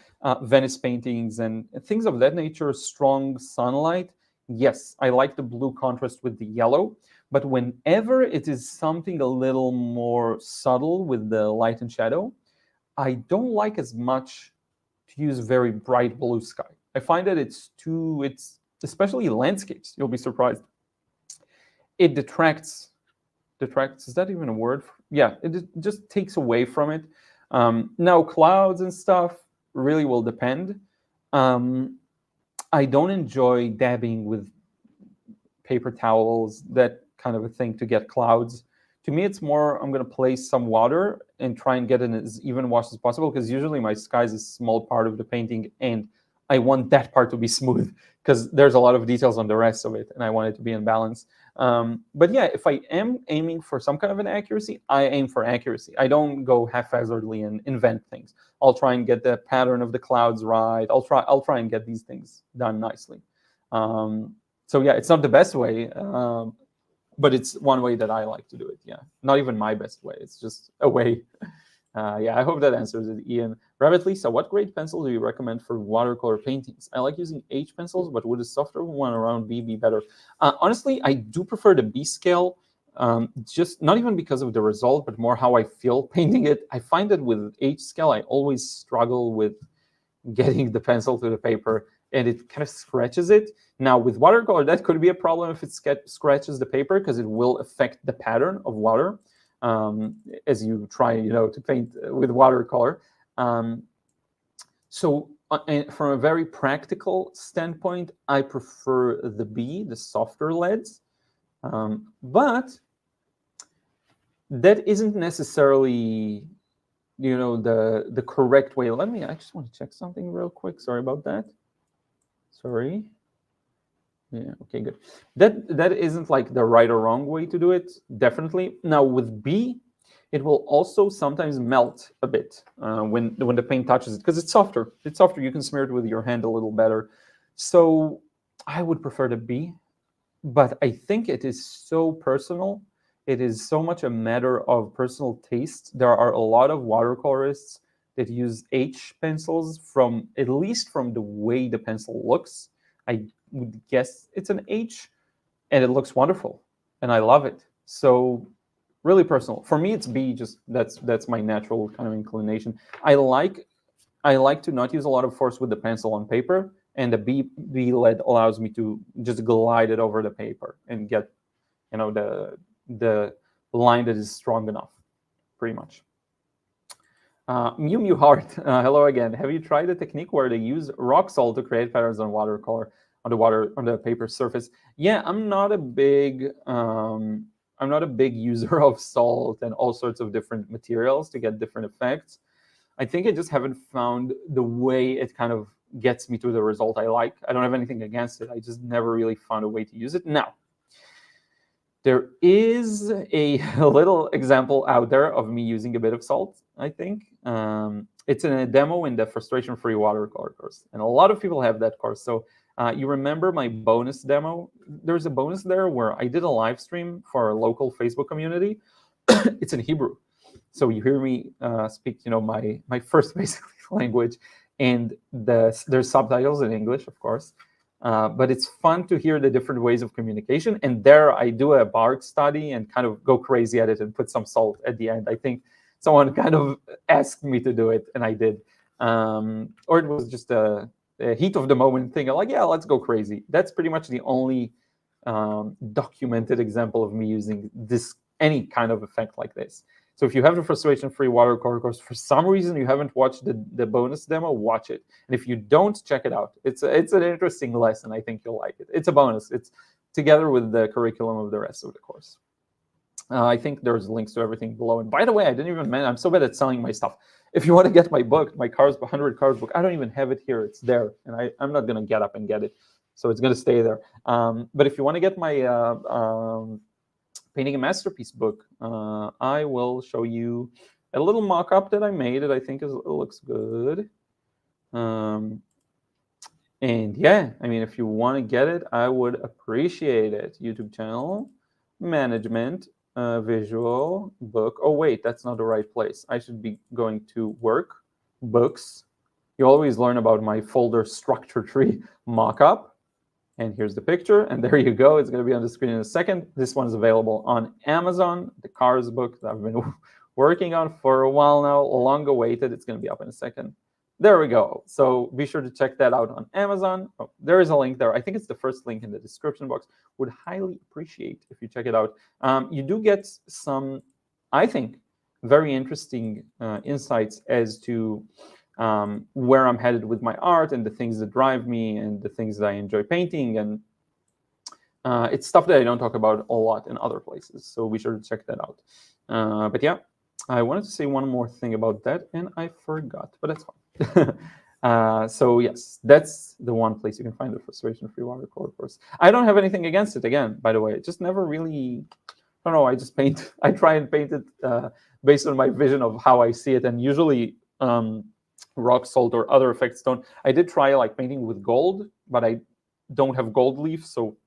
Venice paintings and things of that nature, strong sunlight, yes, I like the blue contrast with the yellow, but whenever it is something a little more subtle with the light and shadow, I don't like as much to use very bright blue sky. I find that it's especially landscapes, you'll be surprised. It detracts, is that even a word? Yeah, it just takes away from it. Now, clouds and stuff really will depend. I don't enjoy dabbing with paper towels, that kind of a thing, to get clouds. To me, it's more, I'm going to place some water and try and get an as even wash as possible, because usually my sky is a small part of the painting, and I want that part to be smooth, because there's a lot of details on the rest of it, and I want it to be in balance. But yeah, if I am aiming for some kind of an accuracy, I aim for accuracy. I don't go haphazardly and invent things. I'll try and get the pattern of the clouds right. I'll try and get these things done nicely. So yeah, it's not the best way, but it's one way that I like to do it. Yeah, not even my best way. It's just a way. Yeah, I hope that answers it, Ian. Rabbit Lisa, what grade pencil do you recommend for watercolor paintings? I like using H pencils, but would a softer one around B be better? Honestly, I do prefer the B scale, just not even because of the result, but more how I feel painting it. I find that with H scale, I always struggle with getting the pencil to the paper, and it kind of scratches it. Now, with watercolor, that could be a problem if it scratches the paper, because it will affect the pattern of water. As you try, to paint with watercolor. So from a very practical standpoint, I prefer the B, the softer leads. But that isn't necessarily, the correct way. I just want to check something real quick. Sorry about that. Sorry. Yeah, okay, good. That isn't like the right or wrong way to do it, definitely. Now with B, it will also sometimes melt a bit when the paint touches it, because it's softer. It's softer. You can smear it with your hand a little better. So I would prefer the B, but I think it is so personal. It is so much a matter of personal taste. There are a lot of watercolorists that use H pencils, from at least from the way the pencil looks, I would guess it's an H, and it looks wonderful, and I love it. So really personal. For me, it's B. Just that's my natural kind of inclination. I like to not use a lot of force with the pencil on paper, and the B lead allows me to just glide it over the paper and get, you know, the line that is strong enough, pretty much. Mew Mew Heart, hello again. Have you tried the technique where they use rock salt to create patterns on watercolor on the paper surface? Yeah, I'm not a big user of salt and all sorts of different materials to get different effects. I think I just haven't found the way it kind of gets me to the result I like. I don't have anything against it. I just never really found a way to use it. Now, there is a little example out there of me using a bit of salt, I think. It's in a demo in the Frustration-Free Watercolor course. And a lot of people have that course. So you remember my bonus demo? There's a bonus there where I did a live stream for our local Facebook community. It's in Hebrew. So you hear me speak, you know, my first basically language, and there's subtitles in English, of course. But it's fun to hear the different ways of communication. And there I do a bark study and kind of go crazy at it and put some salt at the end. I think someone kind of asked me to do it, and I did. Or it was just a heat of the moment thing. I'm like, yeah, let's go crazy. That's pretty much the only documented example of me using any kind of effect like this. So if you have the Frustration-Free Watercolor course, for some reason you haven't watched the bonus demo, watch it. And if you don't, check it out. It's an interesting lesson. I think you'll like it. It's a bonus. It's together with the curriculum of the rest of the course. I think there's links to everything below. And by the way, I didn't even mention, I'm so bad at selling my stuff. If you want to get my book, my 100 cards book, I don't even have it here. It's there. And I'm not going to get up and get it. So it's going to stay there. But if you want to get my Painting a Masterpiece book, I will show you a little mock-up that I made that I think looks good. And yeah, I mean, if you want to get it, I would appreciate it. YouTube channel, management, visual, book. Oh, wait, that's not the right place. I should be going to work, books. You always learn about my folder structure tree mock-up. And here's the picture, and there you go. It's going to be on the screen in a second. This one is available on Amazon, the Cars book that I've been working on for a while now, long awaited. It's going to be up in a second. There we go. So be sure to check that out on Amazon. Oh, there is a link there. I think it's the first link in the description box. Would highly appreciate if you check it out. You do get some, I think, very interesting insights as to where I'm headed with my art and the things that drive me and the things that I enjoy painting. And it's stuff that I don't talk about a lot in other places. So be sure to check that out. But yeah, I wanted to say one more thing about that, and I forgot, but that's fine. So yes, that's the one place you can find the Frustration-Free Watercolor course. I don't have anything against it, again, by the way. It just never really, I don't know, I just paint, I try and paint it based on my vision of how I see it. And usually, rock salt or other effects don't. I did try like painting with gold, but I don't have gold leaf, so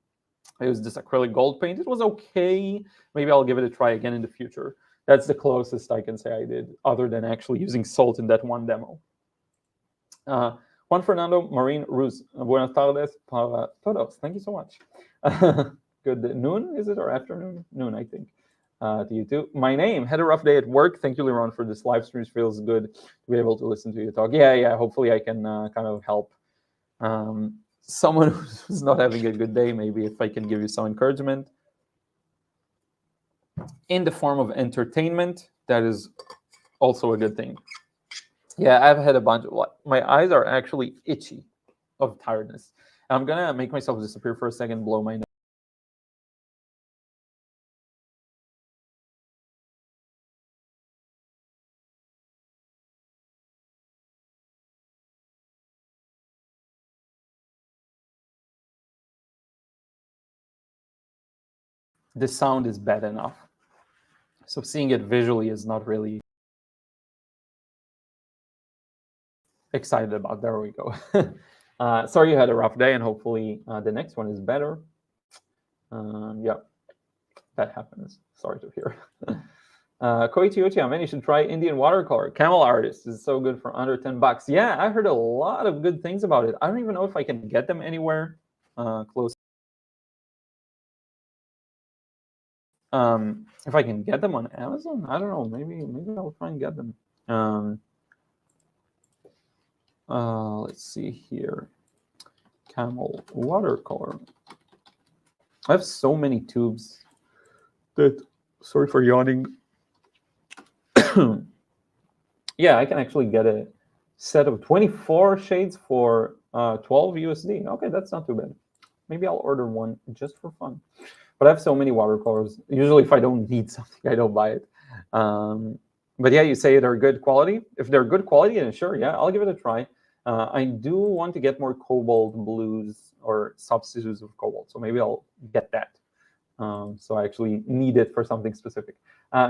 I used this acrylic gold paint. It was okay. Maybe I'll give it a try again in the future. That's the closest I can say I did, other than actually using salt in that one demo. Juan Fernando Marin Ruz, buenas tardes para todos. Thank you so much. Good noon, is it, or afternoon? Noon, I think. To you too. My name, had a rough day at work. Thank you, Liron, for this live stream. It feels good to be able to listen to you talk. Yeah. Hopefully I can kind of help someone who's not having a good day. Maybe if I can give you some encouragement in the form of entertainment, that is also a good thing. Yeah, I've had a bunch of, my eyes are actually itchy of tiredness. I'm going to make myself disappear for a second, blow my nose. The sound is bad enough. So seeing it visually is not really excited about. There we go. Sorry you had a rough day, and hopefully the next one is better. Yeah, that happens. Sorry to hear. Koichi, man, you should try Indian watercolor. Camel Artist is so good for under $10. Yeah, I heard a lot of good things about it. I don't even know if I can get them anywhere close. If I can get them on Amazon, I don't know. Maybe I'll try and get them. Let's see here. Camel watercolor. I have so many tubes that, sorry for yawning. Yeah, I can actually get a set of 24 shades for 12 USD. Okay, that's not too bad. Maybe I'll order one just for fun. But I have so many watercolors. Usually if I don't need something, I don't buy it. But yeah, you say they're good quality. If they're good quality, then sure, yeah, I'll give it a try. I do want to get more cobalt blues or substitutes of cobalt. So maybe I'll get that. So I actually need it for something specific.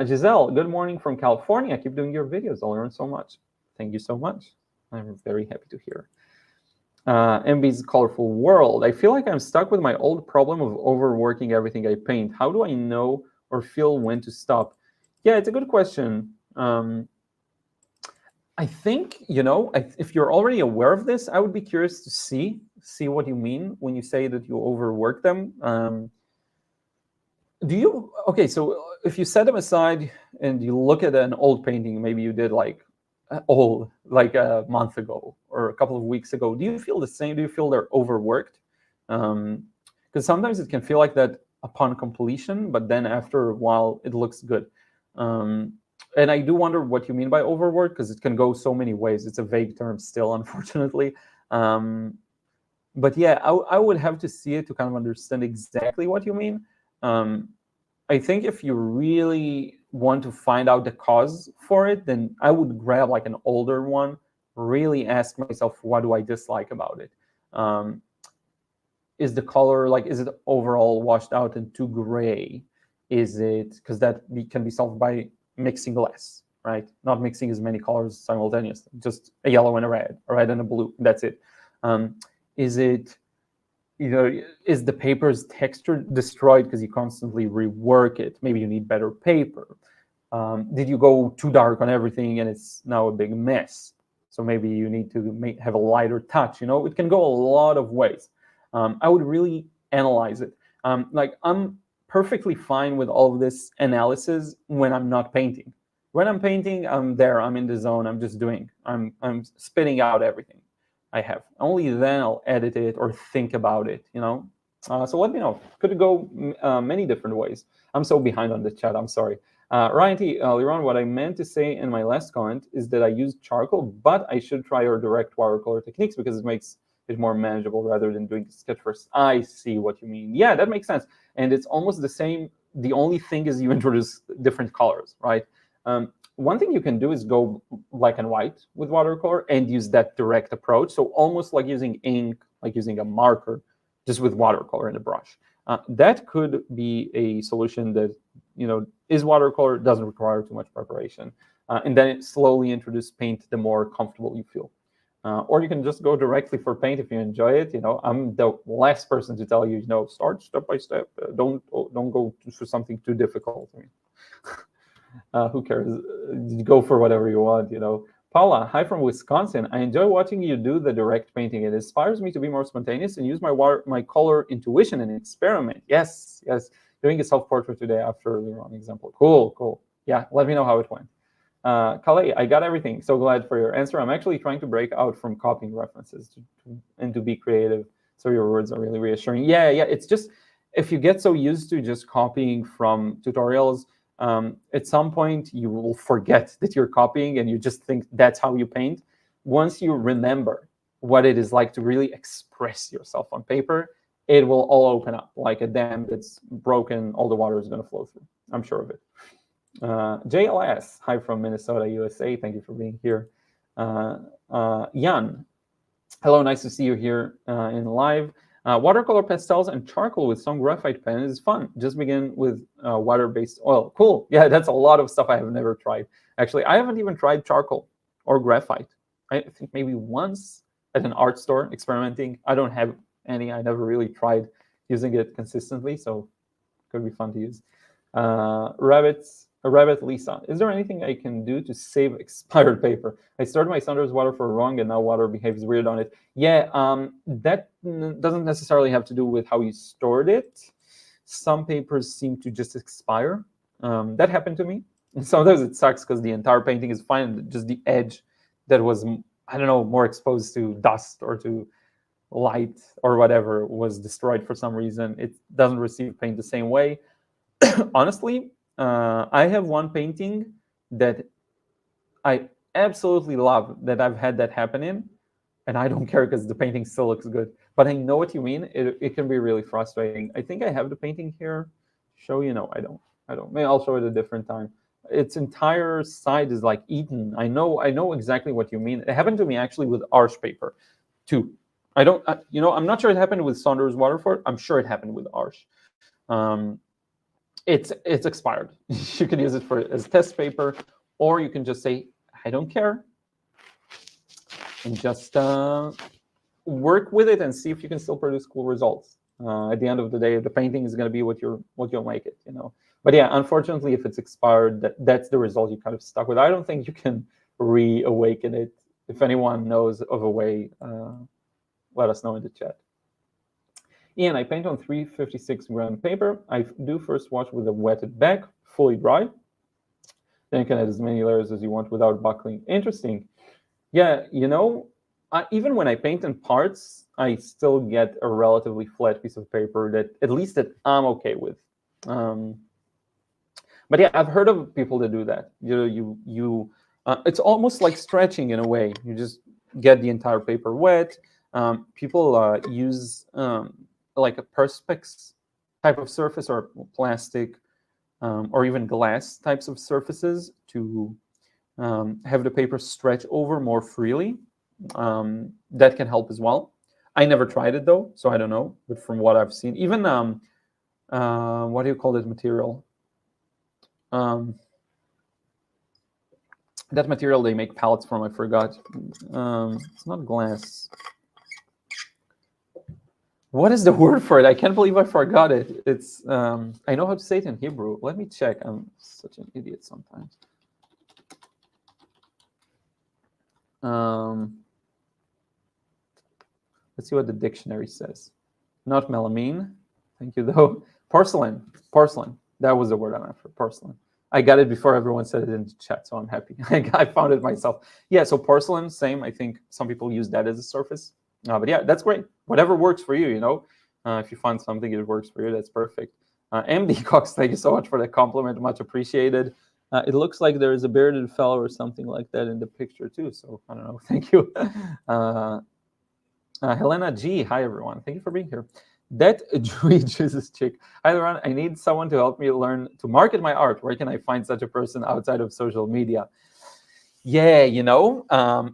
Giselle, good morning from California. Keep doing your videos. I'll learn so much. Thank you so much. I'm very happy to hear. MB's Colorful World. I feel like I'm stuck with my old problem of overworking everything I paint. How do I know or feel when to stop? Yeah, it's a good question. I think, if you're already aware of this, I would be curious to see what you mean when you say that you overwork them. Okay, so if you set them aside and you look at an old painting, maybe you did like a month ago or a couple of weeks ago, do you feel the same? Do you feel they're overworked? Because sometimes it can feel like that upon completion, but then after a while, it looks good. And I do wonder what you mean by overworked, because it can go so many ways. It's a vague term still, unfortunately. But yeah, I would have to see it to kind of understand exactly what you mean. I think if you really want to find out the cause for it, then I would grab like an older one, really ask myself, what do I dislike about it? Is the color, is it overall washed out and too gray? Is it, because that can be solved by mixing less, right? Not mixing as many colors simultaneously, just a yellow and a red and a blue, that's it. Is it, is the paper's texture destroyed because you constantly rework it? Maybe you need better paper. Did you go too dark on everything and it's now a big mess? So maybe you need to have a lighter touch. It can go a lot of ways. I would really analyze it. I'm perfectly fine with all of this analysis when I'm not painting. When I'm painting, I'm there. I'm in the zone. I'm just doing. I'm spitting out everything I have. Only then I'll edit it or think about it, So let me know. Could it go many different ways? I'm so behind on the chat. I'm sorry. Ryan T. Liron, what I meant to say in my last comment is that I use charcoal, but I should try our direct watercolor techniques because it makes it more manageable rather than doing sketch first. I see what you mean. Yeah, that makes sense. And it's almost the same. The only thing is you introduce different colors, right? One thing you can do is go black and white with watercolor and use that direct approach. So almost like using ink, like using a marker, just with watercolor and a brush. That could be a solution that, is watercolor, doesn't require too much preparation. And then it slowly introduce paint the more comfortable you feel. Or you can just go directly for paint if you enjoy it. I'm the last person to tell you, start step by step. Don't go for something too difficult. I mean, who cares? Go for whatever you want, Paula, hi from Wisconsin. I enjoy watching you do the direct painting. It inspires me to be more spontaneous and use my color intuition and experiment. Yes. Doing a self-portrait today after Liron example. Cool. Yeah, let me know how it went. Calais, I got everything. So glad for your answer. I'm actually trying to break out from copying references and to be creative. So your words are really reassuring. Yeah. It's just, if you get so used to just copying from tutorials, at some point you will forget that you're copying and you just think that's how you paint. Once you remember what it is like to really express yourself on paper, it will all open up like a dam that's broken. All the water is going to flow through. I'm sure of it. JLS, hi from Minnesota, USA. Thank you for being here. Jan, hello, nice to see you here in live. Watercolor pastels and charcoal with some graphite pen is fun. Just begin with water-based oil. Cool. Yeah, that's a lot of stuff I have never tried. Actually, I haven't even tried charcoal or graphite. I think maybe once at an art store experimenting. I don't have any. I never really tried using it consistently, so it could be fun to use. Rabbits, Rabbit Lisa, is there anything I can do to save expired paper? I stored my Saunders water for wrong, and now water behaves weird on it. Yeah, that doesn't necessarily have to do with how you stored it. Some papers seem to just expire. That happened to me. And sometimes it sucks because the entire painting is fine, and just the edge that was, I don't know, more exposed to dust or to light or whatever was destroyed for some reason. It doesn't receive paint the same way. Honestly, I have one painting that I absolutely love that I've had that happen in, and I don't care because the painting still looks good. But I know what you mean. It can be really frustrating. I think I have the painting here. Show you? No, I don't. Maybe I'll show it a different time. Its entire side is like eaten. I know exactly what you mean. It happened to me actually with Arch paper, too. I don't, I'm not sure it happened with Saunders Waterford. I'm sure it happened with Arch. It's expired. You can use it as test paper, or you can just say, I don't care, and just work with it and see if you can still produce cool results. At the end of the day, the painting is going to be what you'll make it, But yeah, unfortunately, if it's expired, that's the result you kind of stuck with. I don't think you can reawaken it. If anyone knows of a way, let us know in the chat. Ian, I paint on 356-gram paper. I do first wash with a wetted bag, fully dry. Then you can add as many layers as you want without buckling. Interesting. Yeah, even when I paint in parts, I still get a relatively flat piece of paper that at least that I'm okay with. But yeah, I've heard of people that do that. It's almost like stretching in a way. You just get the entire paper wet. People use like a perspex type of surface or plastic or even glass types of surfaces to have the paper stretch over more freely. That can help as well. I never tried it though, so I don't know. But from what I've seen, even what do you call this material? That material they make pallets from, I forgot. It's not glass. What is the word for it? I can't believe I forgot it. It's I know how to say it in Hebrew. Let me check. I'm such an idiot sometimes. Let's see what the dictionary says. Not melamine. Thank you, though. Porcelain. Porcelain. That was the word I'm after. Porcelain. I got it before everyone said it in the chat, so I'm happy. I found it myself. Yeah, so porcelain, same. I think some people use that as a surface. But yeah, that's great. Whatever works for you, if you find something that works for you, that's perfect. MD Cox, thank you so much for that compliment. Much appreciated. It looks like there is a bearded fellow or something like that in the picture, too. So I don't know. Thank you. Helena G, hi, everyone. Thank you for being here. That Jewy Jesus chick. Hi, Liron. I need someone to help me learn to market my art. Where can I find such a person outside of social media? Yeah,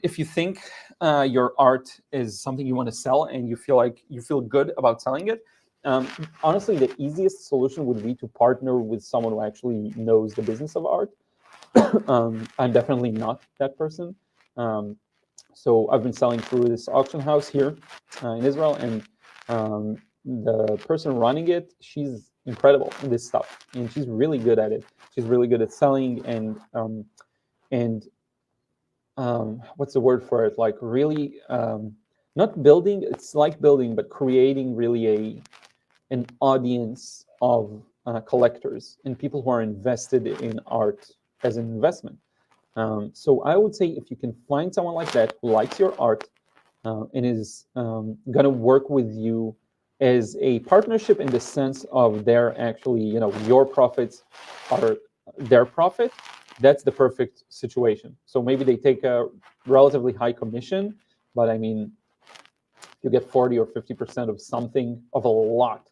if you think your art is something you want to sell and you feel good about selling it, honestly, the easiest solution would be to partner with someone who actually knows the business of art. I'm definitely not that person. So I've been selling through this auction house here in Israel, and the person running it, she's incredible in this stuff, and she's really good at it. She's really good at selling and what's the word for it? Like really, not building. It's like building, but creating really an audience of collectors and people who are invested in art as an investment. So I would say if you can find someone like that who likes your art and is going to work with you as a partnership in the sense of they're actually, your profits are their profit, that's the perfect situation. So maybe they take a relatively high commission, but I mean, you get 40 or 50% of something, of a lot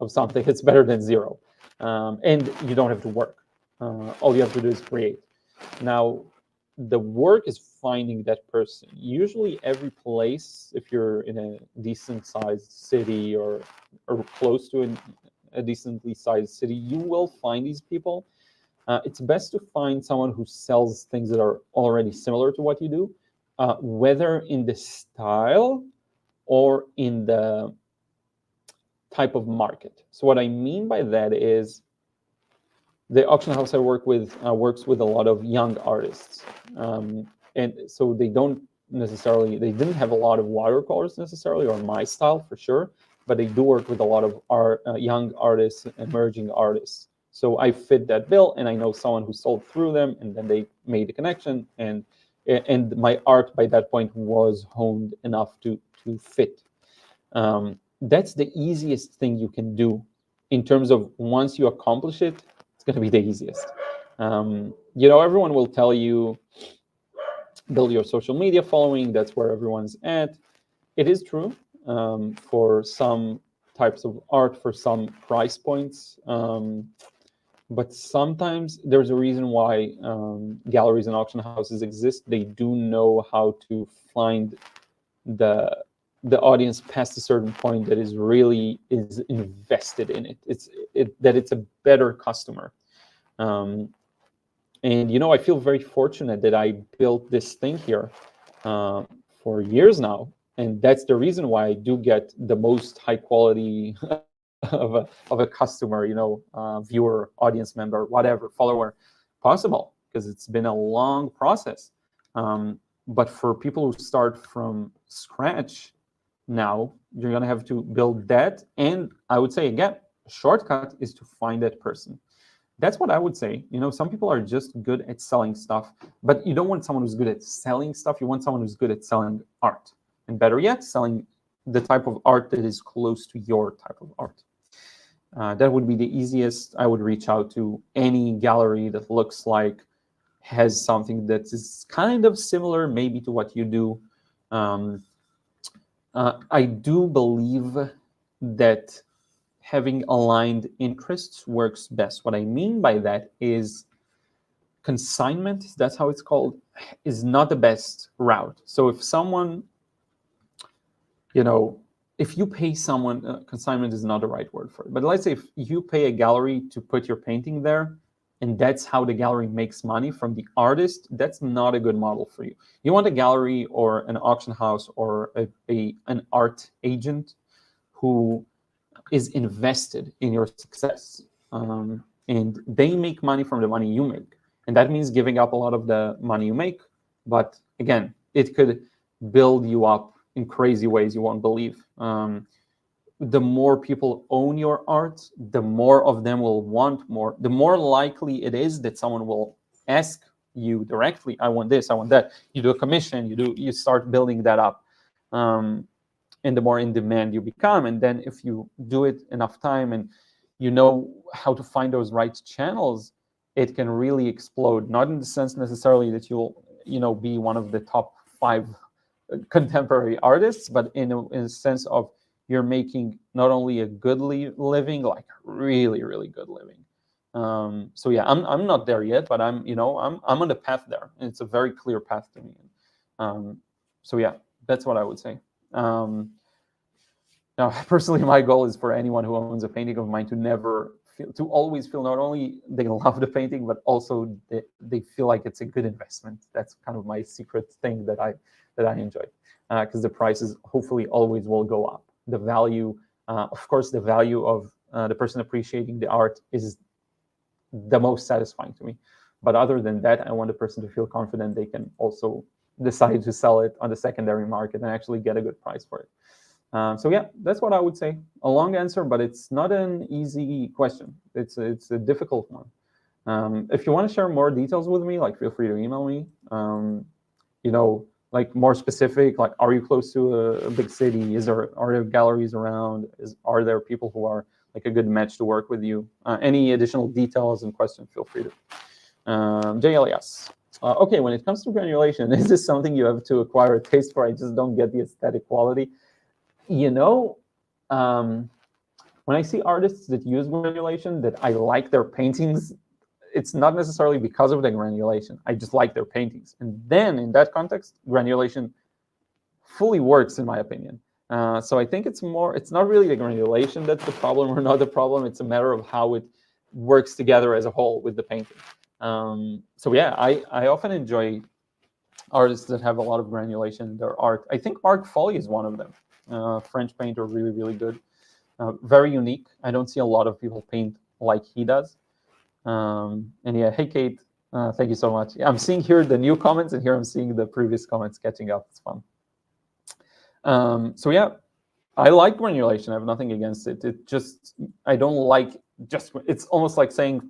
of something, it's better than zero. And you don't have to work. All you have to do is create. Now, the work is finding that person. Usually every place, if you're in a decent sized city or close to a decently sized city, you will find these people. It's best to find someone who sells things that are already similar to what you do, whether in the style or in the type of market. So what I mean by that is the auction house I work with works with a lot of young artists, and so they didn't have a lot of watercolors necessarily, or my style for sure, but they do work with a lot of young artists, emerging artists. So I fit that bill, and I know someone who sold through them, and then they made a connection, and my art by that point was honed enough to fit. That's the easiest thing you can do in terms of once you accomplish it, it's going to be the easiest. Everyone will tell you, build your social media following. That's where everyone's at. It is true for some types of art, for some price points. But sometimes there's a reason why galleries and auction houses exist. They do know how to find the audience past a certain point that is invested in it. That it's a better customer. And I feel very fortunate that I built this thing here for years now, and that's the reason why I do get the most high quality of a customer, viewer, audience member, whatever, follower possible, because it's been a long process. But for people who start from scratch now, you're going to have to build that. And I would say, again, a shortcut is to find that person. That's what I would say. Some people are just good at selling stuff, but you don't want someone who's good at selling stuff. You want someone who's good at selling art. And better yet, selling the type of art that is close to your type of art. That would be the easiest. I would reach out to any gallery that looks like has something that is kind of similar maybe to what you do. I do believe that having aligned interests works best. What I mean by that is consignment, that's how it's called, is not the best route. So if someone, if you pay someone, consignment is not the right word for it, but let's say if you pay a gallery to put your painting there, and that's how the gallery makes money from the artist, that's not a good model for you. You want a gallery or an auction house or an art agent who is invested in your success. And they make money from the money you make. And that means giving up a lot of the money you make. But again, it could build you up in crazy ways you won't believe. The more people own your art, the more of them will want more. The more likely it is that someone will ask you directly, I want this, I want that. You do a commission, you start building that up. And the more in demand you become. And then if you do it enough time and you know how to find those right channels, it can really explode. Not in the sense necessarily that you'll be one of the top 5 contemporary artists, but in a sense of you're making not only a good living, like really, really good living. So yeah, I'm not there yet, but I'm on the path there, and it's a very clear path to me. So yeah, that's what I would say. Now, personally, my goal is for anyone who owns a painting of mine to always feel not only they love the painting, but also they feel like it's a good investment. That's kind of my secret thing that I enjoy, because the prices hopefully always will go up. The value, of course, the value of the person appreciating the art is the most satisfying to me. But other than that, I want the person to feel confident they can also decide to sell it on the secondary market and actually get a good price for it. So yeah, that's what I would say. A long answer, but it's not an easy question. It's a difficult one. If you want to share more details with me, like feel free to email me. Like more specific, like are you close to a big city? Are there galleries around? Are there people who are like a good match to work with you? Any additional details and questions, feel free to. JLES. Okay, when it comes to granulation, is this something you have to acquire a taste for? I just don't get the aesthetic quality. When I see artists that use granulation, that I like their paintings, it's not necessarily because of the granulation. I just like their paintings. And then in that context, granulation fully works, in my opinion. So I think it's not really the granulation that's the problem or not the problem. It's a matter of how it works together as a whole with the painting. So yeah, I often enjoy artists that have a lot of granulation in their art. I think Marc Folly is one of them. French painter, really, really good. Very unique. I don't see a lot of people paint like he does. And yeah, hey, Kate, thank you so much. I'm seeing here the new comments, and here I'm seeing the previous comments catching up. It's fun. So yeah, I like granulation. I have nothing against it. It just, I don't like just, it's almost like saying,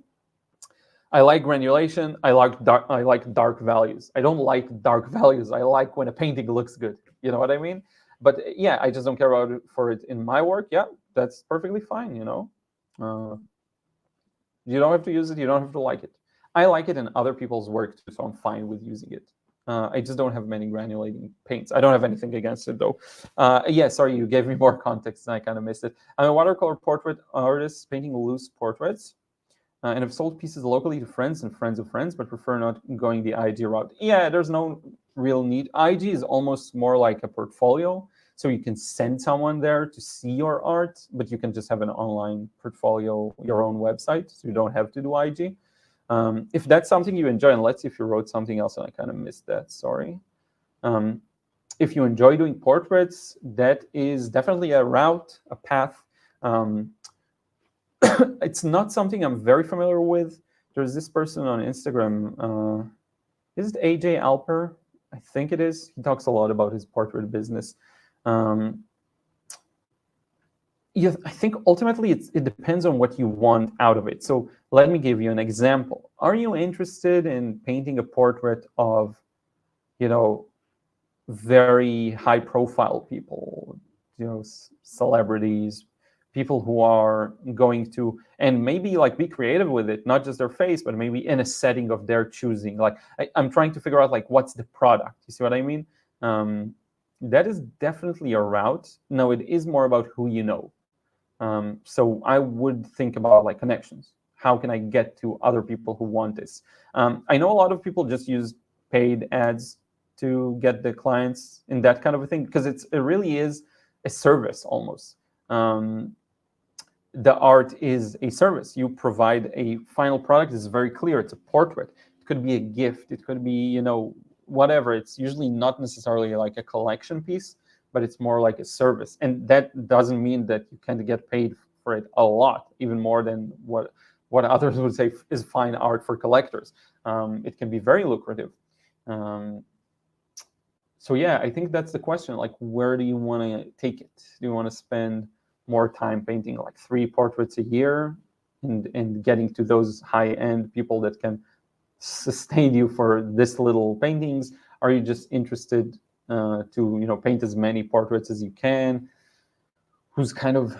I like granulation. I like dark values. I don't like dark values. I like when a painting looks good. You know what I mean? But yeah, I just don't care about it for it in my work. Yeah, that's perfectly fine. You know, you don't have to use it. You don't have to like it. I like it in other people's work too, so I'm fine with using it. I just don't have many granulating paints. I don't have anything against it though. Yeah, sorry, you gave me more context and I kind of missed it. I'm a watercolor portrait artist painting loose portraits. And I've sold pieces locally to friends and friends of friends, but prefer not going the IG route. Yeah, there's no real need. IG is almost more like a portfolio. So you can send someone there to see your art, but you can just have an online portfolio, your own website. So you don't have to do IG. If that's something you enjoy, and let's see if you wrote something else and I kind of missed that, sorry. If you enjoy doing portraits, that is definitely a route, a path. It's not something I'm very familiar with. There's this person on Instagram. Is it AJ Alper? I think it is. He talks a lot about his portrait business. Yeah, I think ultimately it depends on what you want out of it. So let me give you an example. Are you interested in painting a portrait of, you know, very high-profile people, you know, celebrities, people who are going to, and maybe like be creative with it, not just their face, but maybe in a setting of their choosing. Like I'm trying to figure out like what's the product. You see what I mean? That is definitely a route. No, it is more about who you know. So I would think about like connections. How can I get to other people who want this? I know a lot of people just use paid ads to get the clients in that kind of a thing, because it really is a service almost. The art is a service. You provide a final product. It's very clear. It's a portrait. It could be a gift. It could be, you know, whatever. It's usually not necessarily like a collection piece, but it's more like a service. And that doesn't mean that you can get paid for it a lot, even more than what others would say is fine art for collectors. It can be very lucrative. So yeah, I think that's the question. Like, where do you want to take it? Do you want to spend more time painting like 3 portraits a year and getting to those high-end people that can sustain you for this little paintings? Are you just interested to, you know, paint as many portraits as you can? Who's kind of,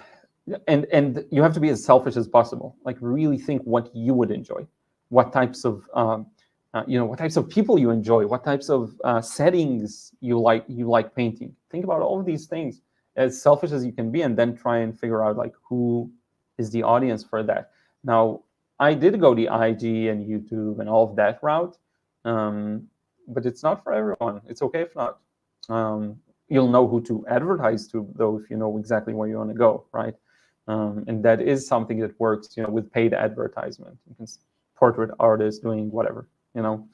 and you have to be as selfish as possible. Like really think what you would enjoy, what types of you know, what types of people you enjoy, what types of settings you like painting. Think about all of these things as selfish as you can be, and then try and figure out like who is the audience for that. Now, I did go the IG and YouTube and all of that route, but it's not for everyone. It's okay if not. You'll know who to advertise to, though, if you know exactly where you want to go, right? And that is something that works, you know, with paid advertisement. You can portrait artists doing whatever, you know.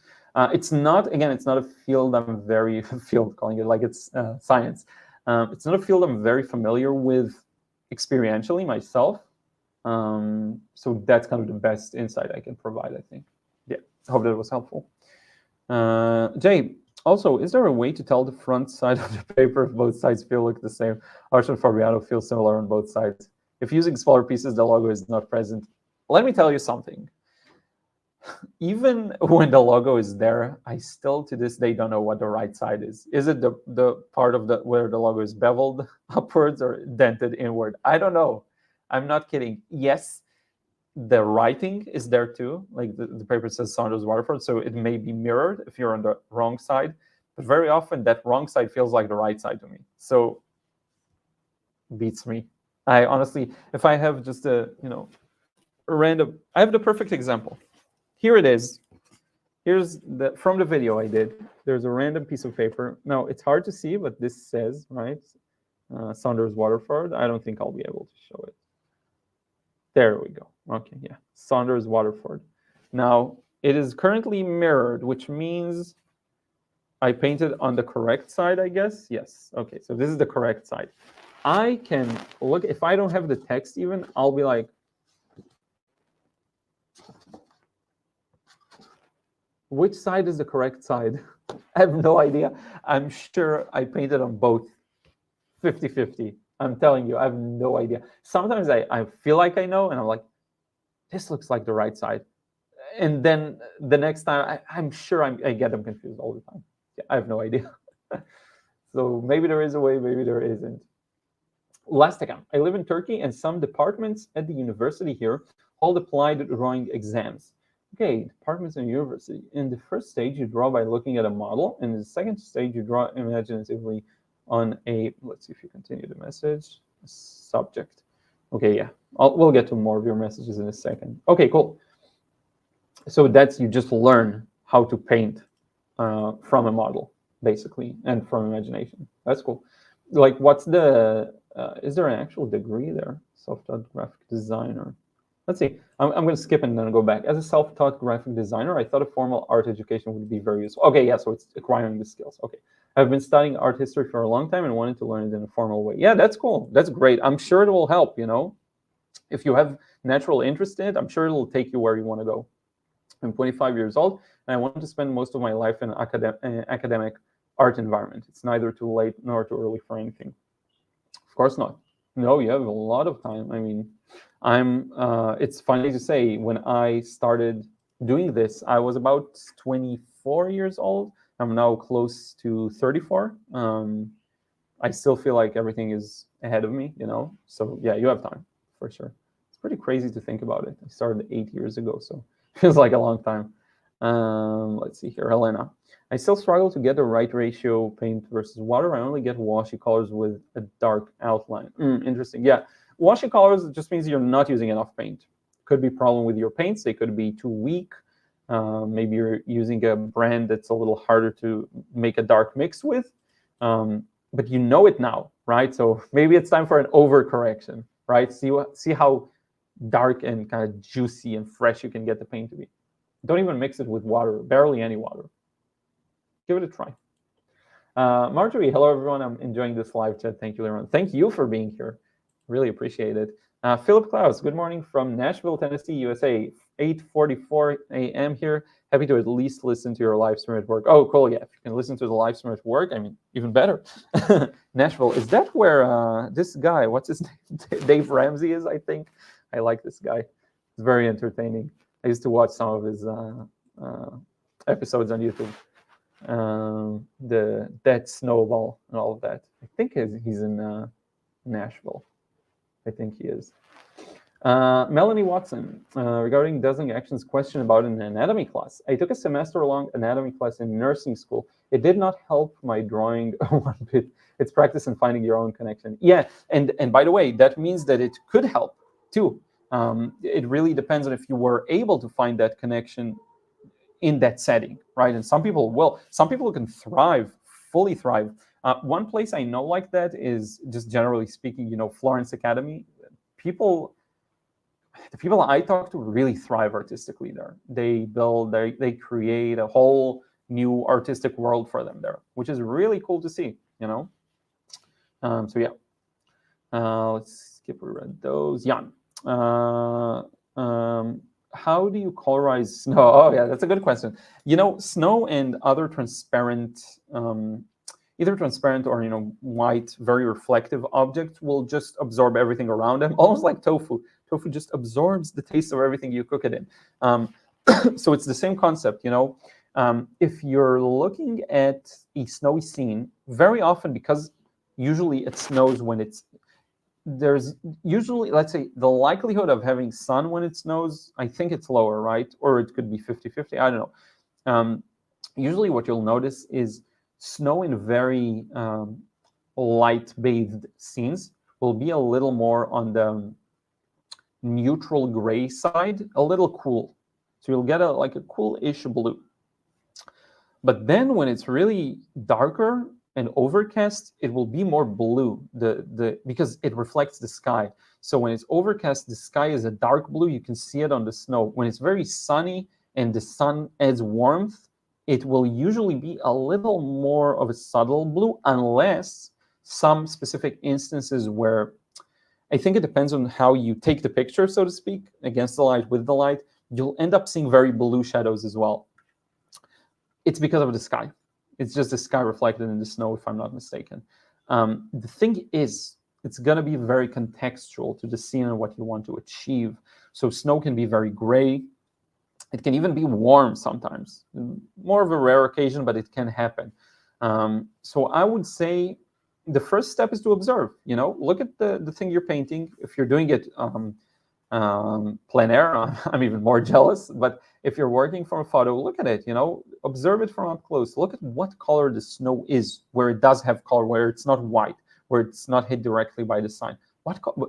It's not, again, it's not a field I'm very field calling it like it's science. It's not a field I'm very familiar with experientially myself. So that's kind of the best insight I can provide, I think. Yeah, I hope that was helpful. Jay, also, is there a way to tell the front side of the paper if both sides feel like the same? Archer Fabiano feels similar on both sides. If using smaller pieces, the logo is not present. Let me tell you something. Even when the logo is there, I still to this day don't know what the right side is. Is it the part of the where the logo is beveled upwards or dented inward? I don't know. I'm not kidding. Yes, the writing is there too. Like the paper says Saunders Waterford, so it may be mirrored if you're on the wrong side. But very often that wrong side feels like the right side to me. So beats me. I honestly, if I have just a, you know, a random, I have the perfect example. Here it is. Here's from the video I did. There's a random piece of paper. Now, it's hard to see, but this says, right, Saunders Waterford. I don't think I'll be able to show it. There we go. Okay, yeah, Saunders Waterford. Now, it is currently mirrored, which means I painted on the correct side, I guess. Yes, okay, so this is the correct side. I can look, if I don't have the text even, I'll be like, Which side is the correct side? I have no idea. I'm sure I painted on both 50-50. I'm telling you, I have no idea. Sometimes I feel like I know, and I'm like, this looks like the right side. And then the next time, I'm sure I get them confused all the time. Yeah, I have no idea. So maybe there is a way, maybe there isn't. Last account. I live in Turkey, and some departments at the university here hold applied drawing exams. Okay, departments in university. In the first stage, you draw by looking at a model. In the second stage, you draw imaginatively on a, let's see if you continue the message, subject. Okay, yeah, we'll get to more of your messages in a second. Okay, cool. So that's, you just learn how to paint from a model, basically, and from imagination. That's cool. Like, what's the, is there an actual degree there? Self-taught graphic designer. Let's see. I'm going to skip and then go back. As a self-taught graphic designer, I thought a formal art education would be very useful. Okay, yeah, so it's acquiring the skills. Okay. I've been studying art history for a long time and wanted to learn it in a formal way. Yeah, that's cool. That's great. I'm sure it will help, you know. If you have natural interest in it, I'm sure it will take you where you want to go. I'm 25 years old, and I want to spend most of my life in an academic art environment. It's neither too late nor too early for anything. Of course not. No, you have a lot of time. I mean, it's funny to say, when I started doing this, I was about 24 years old. I'm now close to 34. I still feel like everything is ahead of me, you know? So yeah, you have time, for sure. It's pretty crazy to think about it. I started 8 years ago, so it feels like a long time. Let's see here, Helena. I still struggle to get the right ratio paint versus water. I only get washy colors with a dark outline. Interesting. Yeah, washy colors just means you're not using enough paint. Could be a problem with your paints. They could be too weak. Maybe you're using a brand that's a little harder to make a dark mix with. But you know it now, right? So maybe it's time for an overcorrection, right? See how dark and kind of juicy and fresh you can get the paint to be. Don't even mix it with water, barely any water. Give it a try. Marjorie, hello everyone. I'm enjoying this live chat. Thank you, Liron. Thank you for being here. Really appreciate it. Philip Klaus, good morning from Nashville, Tennessee, USA. 8:44 a.m. here. Happy to at least listen to your live stream at work. Oh, cool. Yeah, if you can listen to the live stream at work, I mean, even better. Nashville, is that where this guy, what's his name? Dave Ramsey is, I think. I like this guy. It's very entertaining. I used to watch some of his episodes on YouTube. The Dead Snowball and all of that. I think he's in Nashville. I think he is. Melanie Watson, regarding dozen actions question about an anatomy class. I took a semester-long anatomy class in nursing school. It did not help my drawing one bit. It's practice and finding your own connection. Yeah, and by the way, that means that it could help too. It really depends on if you were able to find that connection in that setting, right? And some people will. Some people can thrive, fully thrive. One place I know like that is, just generally speaking, you know, Florence Academy. The people I talk to really thrive artistically there. They build, they create a whole new artistic world for them there, which is really cool to see, you know? So yeah, let's skip read those. Jan, how do you colorize snow? Oh yeah, that's a good question. You know, snow and other transparent, either transparent or, you know, white, very reflective objects will just absorb everything around them, almost like tofu. Tofu just absorbs the taste of everything you cook it in. So it's the same concept, you know. If you're looking at a snowy scene, very often, because usually it snows when there's usually, let's say, the likelihood of having sun when it snows, I think it's lower, right? Or it could be 50-50, I don't know. Usually what you'll notice is snow in very light-bathed scenes will be a little more on the neutral gray side, a little cool. So you'll get like a cool-ish blue. But then when it's really darker and overcast, it will be more blue, because it reflects the sky. So when it's overcast, the sky is a dark blue. You can see it on the snow. When it's very sunny and the sun adds warmth, it will usually be a little more of a subtle blue, unless some specific instances where, I think it depends on how you take the picture, so to speak, against the light, with the light, you'll end up seeing very blue shadows as well. it's because of the sky. It's just the sky reflected in the snow, if I'm not mistaken. The thing is, it's going to be very contextual to the scene and what you want to achieve. So snow can be very gray. It can even be warm sometimes. More of a rare occasion, but it can happen. So I would say the first step is to observe. Look at the thing you're painting. If you're doing it plein air, I'm even more jealous. But if you're working from a photo, look at it. Observe it from up close. Look at what color the snow is, where it does have color, where it's not white, where it's not hit directly by the sun.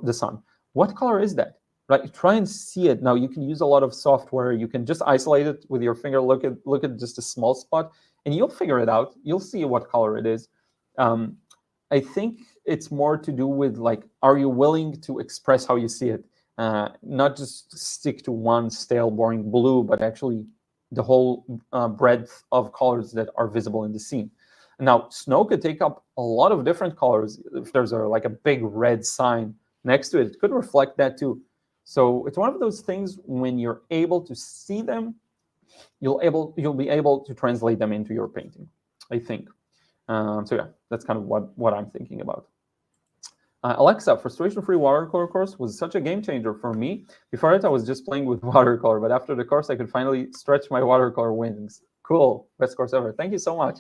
The sun. What color is that? Right? Try and see it. Now you can use a lot of software. You can just isolate it with your finger. Look at just a small spot, and you'll figure it out. You'll see what color it is. I think it's more to do with, like, are you willing to express how you see it? Not just stick to one stale, boring blue, but actually the whole breadth of colors that are visible in the scene. Now, snow could take up a lot of different colors. If there's like a big red sign next to it, it could reflect that too. So it's one of those things, when you're able to see them, you'll be able to translate them into your painting, I think. So yeah, that's kind of what I'm thinking about. Alexa, frustration-free watercolor course was such a game changer for me. Before it, I was just playing with watercolor, but after the course, I could finally stretch my watercolor wings. Cool, best course ever. Thank you so much.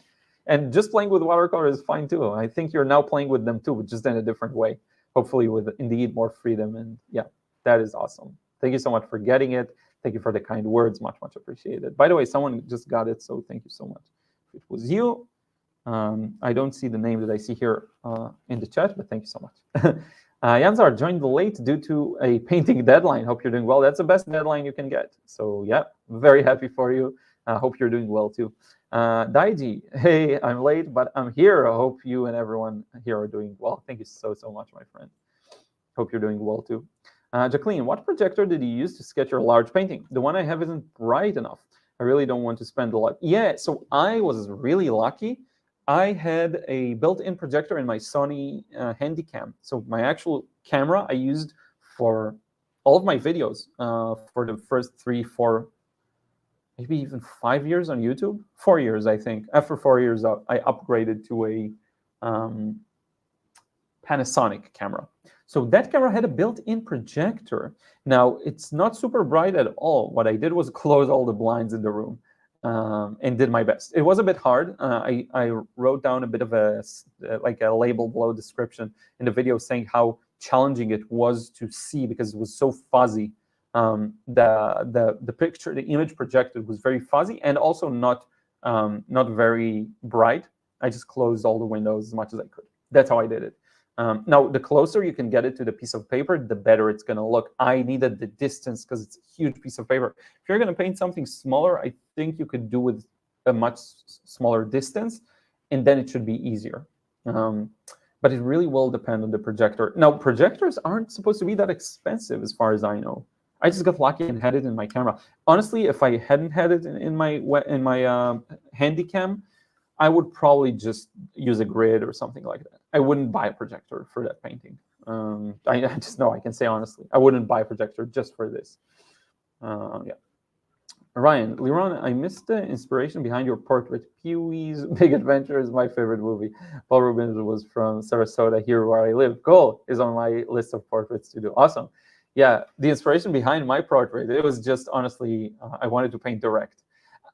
And just playing with watercolor is fine too. I think you're now playing with them too, but just in a different way. Hopefully with indeed more freedom. And yeah, that is awesome. Thank you so much for getting it. Thank you for the kind words. Much, much appreciated. By the way, someone just got it, so thank you so much. If it was you, I don't see the name that I see here in the chat, but thank you so much. Janzar joined late due to a painting deadline. Hope you're doing well. That's the best deadline you can get. So yeah, very happy for you. Hope you're doing well too. Daiji, hey, I'm late, but I'm here. I hope you and everyone here are doing well. Thank you so much, my friend. Hope you're doing well too. Jacqueline, what projector did you use to sketch your large painting? The one I have isn't bright enough. I really don't want to spend a lot. Yeah, so I was really lucky. I had a built-in projector in my Sony Handycam. So my actual camera I used for all of my videos for the first 3, 4, maybe even 5 years on YouTube. 4 years, I think. After 4 years, I upgraded to a Panasonic camera. So that camera had a built-in projector. Now, it's not super bright at all. What I did was close all the blinds in the room. And did my best. It was a bit hard. I wrote down a bit of a label below description in the video saying how challenging it was to see because it was so fuzzy. The picture, the image projected was very fuzzy and also not very bright. I just closed all the windows as much as I could. That's how I did it. Now, the closer you can get it to the piece of paper, the better it's going to look. I needed the distance because it's a huge piece of paper. If you're going to paint something smaller, I think you could do with a much smaller distance, and then it should be easier. But it really will depend on the projector. Now, projectors aren't supposed to be that expensive as far as I know. I just got lucky and had it in my camera. Honestly, if I hadn't had it in my Handycam, I would probably just use a grid or something like that. I wouldn't buy a projector for that painting. I just know I can say honestly, I wouldn't buy a projector just for this. Yeah. Ryan, Liron, I missed the inspiration behind your portrait. Pee-wee's Big Adventure is my favorite movie. Paul Rubens was from Sarasota, here where I live. Cool, is on my list of portraits to do. Awesome. Yeah, the inspiration behind my portrait, it was just honestly, I wanted to paint direct.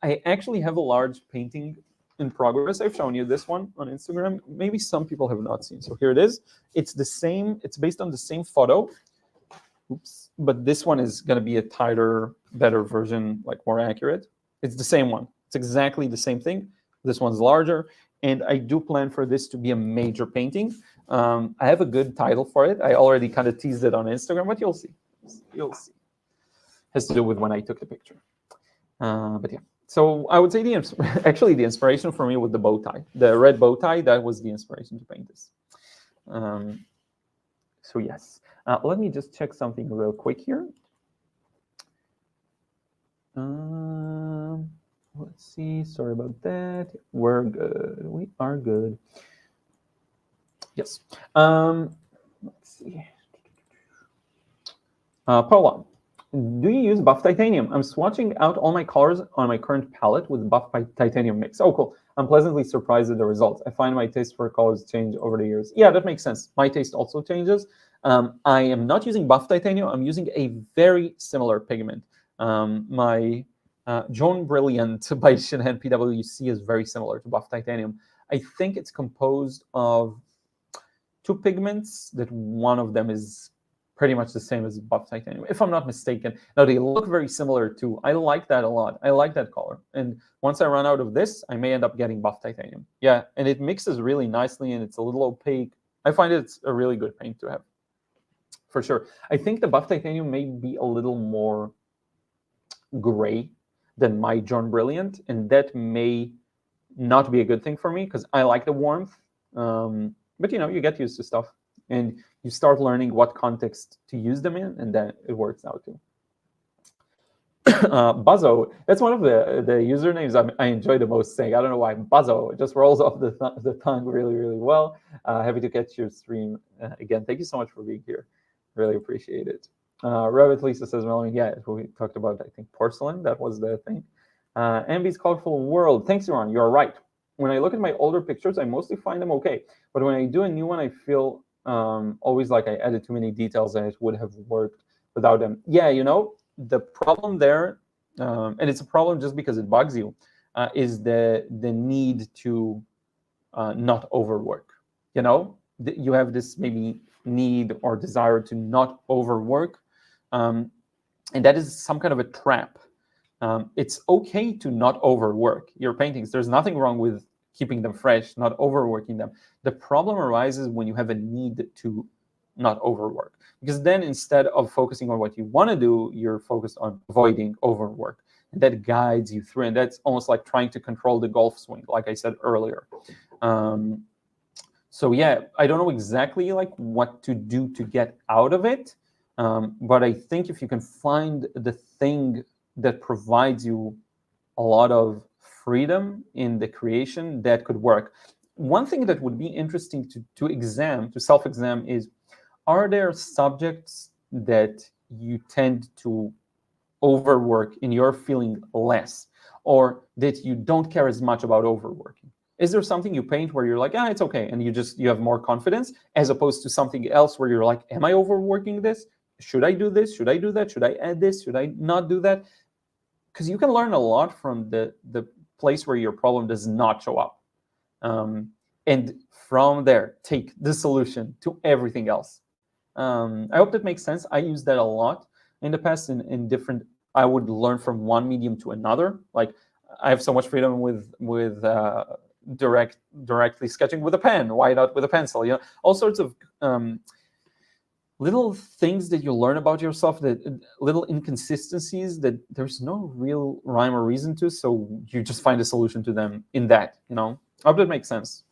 I actually have a large painting in progress. I've shown you this one on Instagram. Maybe some people have not seen. So here it is. It's the same. It's based on the same photo. Oops. But this one is going to be a tighter, better version, like more accurate. It's the same one. It's exactly the same thing. This one's larger. And I do plan for this to be a major painting. I have a good title for it. I already kind of teased it on Instagram, but you'll see. You'll see. Has to do with when I took the picture. But yeah. So I would say the inspiration for me was the bow tie. The red bow tie, that was the inspiration to paint this. So yes. Let me just check something real quick here. Let's see. Sorry about that. We're good. We are good. Yes. Let's see. Paula, Do you use buff titanium? I'm swatching out all my colors on my current palette with buff titanium mix. Oh, cool. I'm pleasantly surprised at the results. I find my taste for colors change over the years. Yeah, that makes sense. My taste also changes. I am not using buff titanium. I'm using a very similar pigment. My Jaune Brilliant by Shinhan PwC is very similar to buff titanium. I think it's composed of two pigments that one of them is pretty much the same as buff titanium, if I'm not mistaken. Now, they look very similar too. I like that a lot. I like that color. And once I run out of this, I may end up getting buff titanium. Yeah, and it mixes really nicely, and it's a little opaque. I find it's a really good paint to have, for sure. I think the buff titanium may be a little more gray than my Jaune Brilliant, and that may not be a good thing for me because I like the warmth. But you get used to stuff, and you start learning what context to use them in, and then it works out too. Buzzo, that's one of the usernames I enjoy the most saying. I don't know why. Buzzo, it just rolls off the tongue really, really well. Happy to catch your stream again. Thank you so much for being here. Really appreciate it. Rabbit Lisa says, Melanie, yeah, we talked about, I think, porcelain. That was the thing. Ambi's Colorful World. Thanks, Liron. You're right. When I look at my older pictures, I mostly find them okay. But when I do a new one, I feel always like I added too many details and it would have worked without them. Yeah, the problem there, and it's a problem just because it bugs you, is the need to not overwork. You have this maybe need or desire to not overwork, and that is some kind of a trap. It's okay to not overwork your paintings. There's nothing wrong with keeping them fresh, not overworking them. The problem arises when you have a need to not overwork, because then instead of focusing on what you want to do, you're focused on avoiding overwork, and that guides you through. And that's almost like trying to control the golf swing, like I said earlier. So yeah, I don't know exactly like what to do to get out of it, but I think if you can find the thing that provides you a lot of freedom in the creation, that could work. One thing that would be interesting to self-exam is, are there subjects that you tend to overwork and you're feeling less, or that you don't care as much about overworking? Is there something you paint where you're like, it's okay, and you have more confidence, as opposed to something else where you're like, am I overworking this? Should I do this? Should I do that? Should I add this? Should I not do that? Because you can learn a lot from the place where your problem does not show up. And from there, take the solution to everything else. I hope that makes sense. I use that a lot in the past in different, I would learn from one medium to another. Like, I have so much freedom with directly sketching with a pen. Why not with a pencil? All sorts of little things that you learn about yourself, that little inconsistencies that there's no real rhyme or reason to, so you just find a solution to them in that. I hope that makes sense.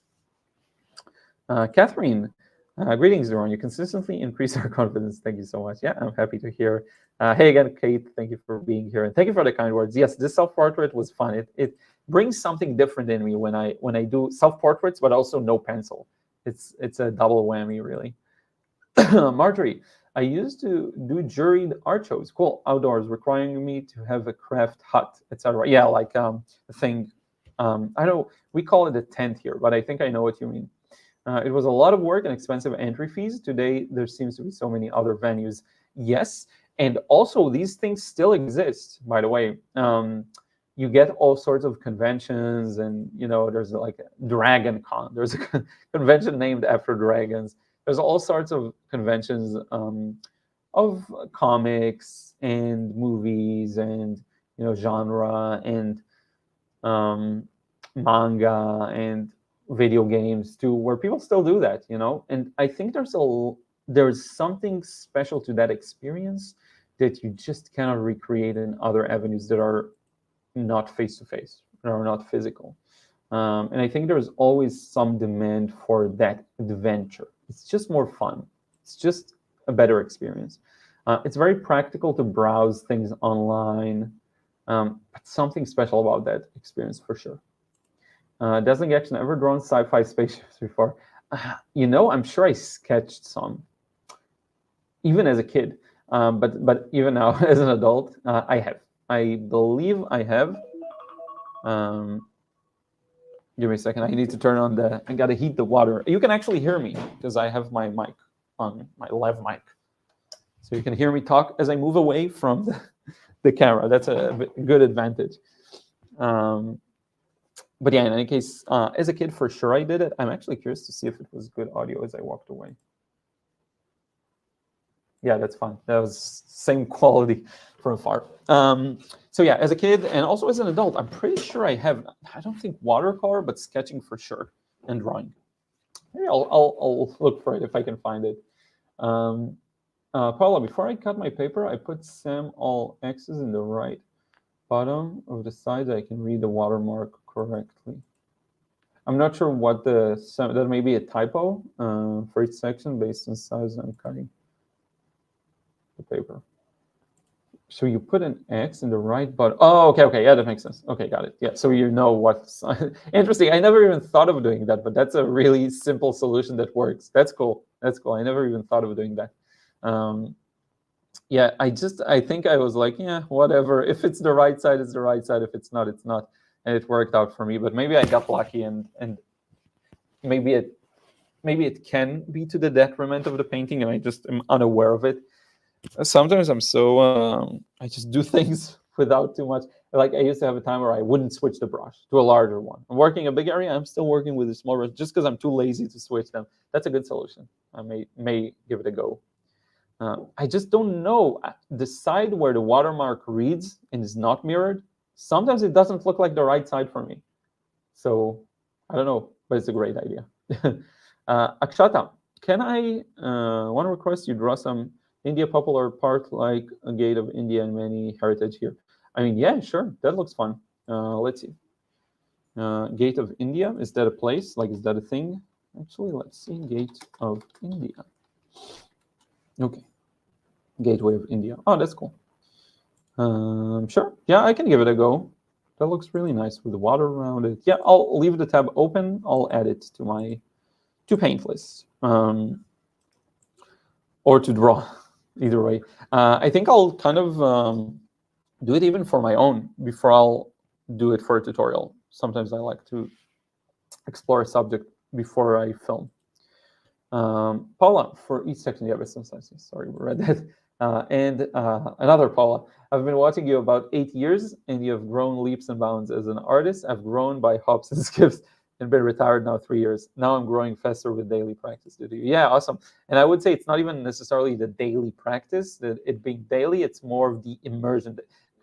Catherine, greetings, Liron. You consistently increase our confidence. Thank you so much. Yeah, I'm happy to hear. Hey again, Kate. Thank you for being here, and thank you for the kind words. Yes, this self-portrait was fun. It brings something different in me when I do self-portraits, but also no pencil. It's a double whammy, really. Marjorie, I used to do juried art shows, cool, outdoors, requiring me to have a craft hut, etc. Yeah, like a thing. I don't. We call it a tent here, but I think I know what you mean. It was a lot of work and expensive entry fees. Today, there seems to be so many other venues. Yes, and also these things still exist, by the way. You get all sorts of conventions, and there's like a Dragon Con. There's a convention named after dragons. There's all sorts of conventions of comics and movies and genre and manga and video games too, where people still do that, and I think there's something special to that experience that you just cannot recreate in other avenues that are not face-to-face, that are not physical. And I think there's always some demand for that adventure. It's just more fun. It's just a better experience. It's very practical to browse things online, but something special about that experience for sure. Dazzling Action, ever drawn sci-fi spaceships before? I'm sure I sketched some, even as a kid. But even now, as an adult, I believe I have. Give me a second. I need to turn on I gotta heat the water. You can actually hear me because I have my mic on, my live mic. So you can hear me talk as I move away from the camera. That's a good advantage. But yeah, in any case, as a kid, for sure I did it. I'm actually curious to see if it was good audio as I walked away. Yeah, that's fine. That was same quality from afar. So yeah, as a kid and also as an adult, I'm pretty sure I don't think watercolor, but sketching for sure, and drawing. Maybe I'll look for it if I can find it. Paula, before I cut my paper, I put all X's in the right bottom of the side so I can read the watermark correctly. I'm not sure what that may be a typo for each section based on size I'm cutting the paper. So you put an X in the right bottom. Oh, okay, yeah, that makes sense. Okay, got it. Yeah, so you know what. Interesting. I never even thought of doing that, but that's a really simple solution that works. That's cool. That's cool. I never even thought of doing that. Yeah, I think I was like, yeah, whatever. If it's the right side, it's the right side. If it's not, it's not. And it worked out for me. But maybe I got lucky, and maybe it can be to the detriment of the painting, and I just am unaware of it. Sometimes I'm so I just do things without too much. Like I used to have a time where I wouldn't switch the brush to a larger one. I'm working a big area. I'm still working with a small brush just because I'm too lazy to switch them. That's a good solution. I may give it a go. I just don't know. The side where the watermark reads and is not mirrored, sometimes it doesn't look like the right side for me. So I don't know, but it's a great idea. Akshata, can I want to request you draw some India popular park like a Gate of India and many heritage here? I mean, yeah, sure. That looks fun. Let's see. Gate of India, is that a place? Like, is that a thing? Actually, let's see. Gate of India. Okay. Gateway of India. Oh, that's cool. Sure. Yeah, I can give it a go. That looks really nice with the water around it. Yeah, I'll leave the tab open. I'll add it to my paint list. Or to draw, either way. I think I'll kind of do it even for my own before I'll do it for a tutorial. Sometimes I like to explore a subject before I film. Paula, for each section, you have a sense. Sorry, we read that. And another Paula, I've been watching you about 8 years, and you have grown leaps and bounds as an artist. I've grown by hops and skips and been retired now 3 years. Now I'm growing faster with daily practice. Yeah, awesome. And I would say it's not even necessarily the daily practice, that it being daily, it's more of the immersion.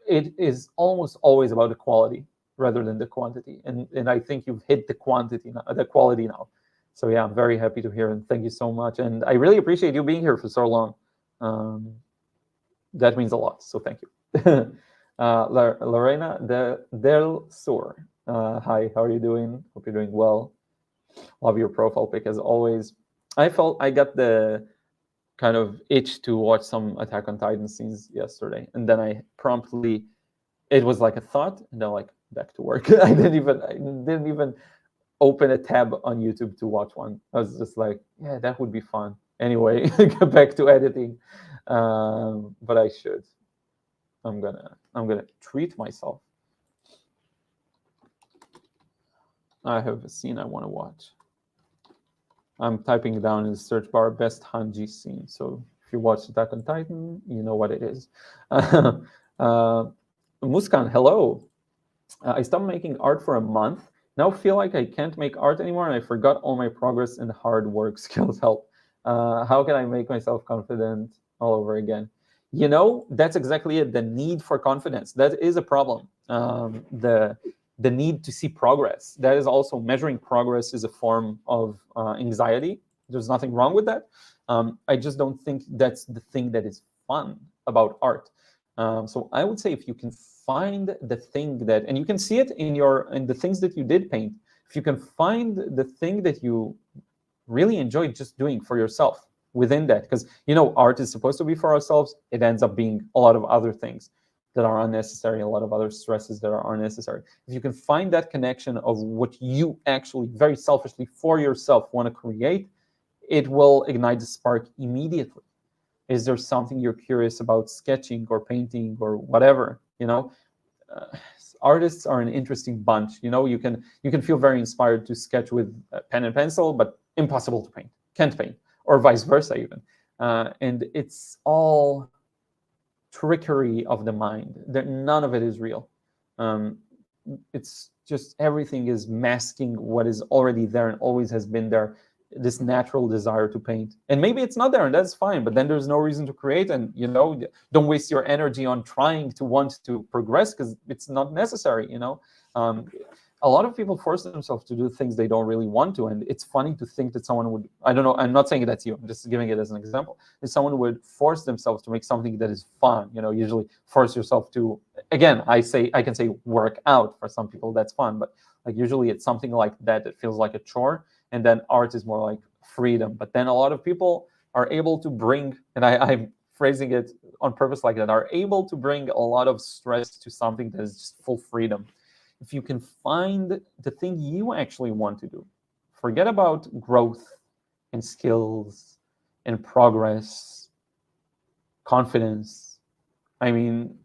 It is almost always about the quality rather than the quantity. And I think you've hit the quality now. So yeah, I'm very happy to hear, and thank you so much. And I really appreciate you being here for so long. That means a lot, so thank you. Lorena Del Sur. Hi, how are you doing? Hope you're doing well. Love your profile pic as always. I felt I got the kind of itch to watch some Attack on Titan scenes yesterday, and then I promptly, it was like a thought, and then like back to work. I didn't even open a tab on YouTube to watch one. I was just like, yeah, that would be fun. Anyway, get back to editing, but I should. I'm gonna treat myself. I have a scene I want to watch. I'm typing down in the search bar best Hanji scene. So if you watch Attack on Titan, you know what it is. Muskan, hello. I stopped making art for a month. Now feel like I can't make art anymore, and I forgot all my progress and hard work skills. Help. How can I make myself confident all over again? You know, that's exactly it. The need for confidence. That is a problem. The need to see progress. That is also, measuring progress is a form of anxiety. There's nothing wrong with that. I just don't think that's the thing that is fun about art. So I would say if you can find the thing that, and you can see it in the things that you did paint, if you can find the thing that you really enjoy just doing for yourself within that, because you know art is supposed to be for ourselves, it ends up being a lot of other things that are unnecessary, a lot of other stresses that are unnecessary. If you can find that connection of what you actually very selfishly for yourself want to create, it will ignite the spark immediately. Is there something you're curious about sketching or painting or whatever? Artists are an interesting bunch. You can feel very inspired to sketch with pen and pencil, but impossible to paint, can't paint, or vice versa even. And it's all trickery of the mind. None of it is real. It's just everything is masking what is already there and always has been there, this natural desire to paint. And maybe it's not there, and that's fine, but then there's no reason to create. And don't waste your energy on trying to want to progress, because it's not necessary. A lot of people force themselves to do things they don't really want to, and it's funny to think that someone would, I don't know, I'm not saying that's you, I'm just giving it as an example, that someone would force themselves to make something that is fun. Usually force yourself to, again, I can say work out. For some people that's fun, but like usually it's something like that feels like a chore. And then art is more like freedom. But then a lot of people are able to bring, and I'm phrasing it on purpose like that, are able to bring a lot of stress to something that is just full freedom. If you can find the thing you actually want to do, forget about growth and skills and progress, confidence. I mean,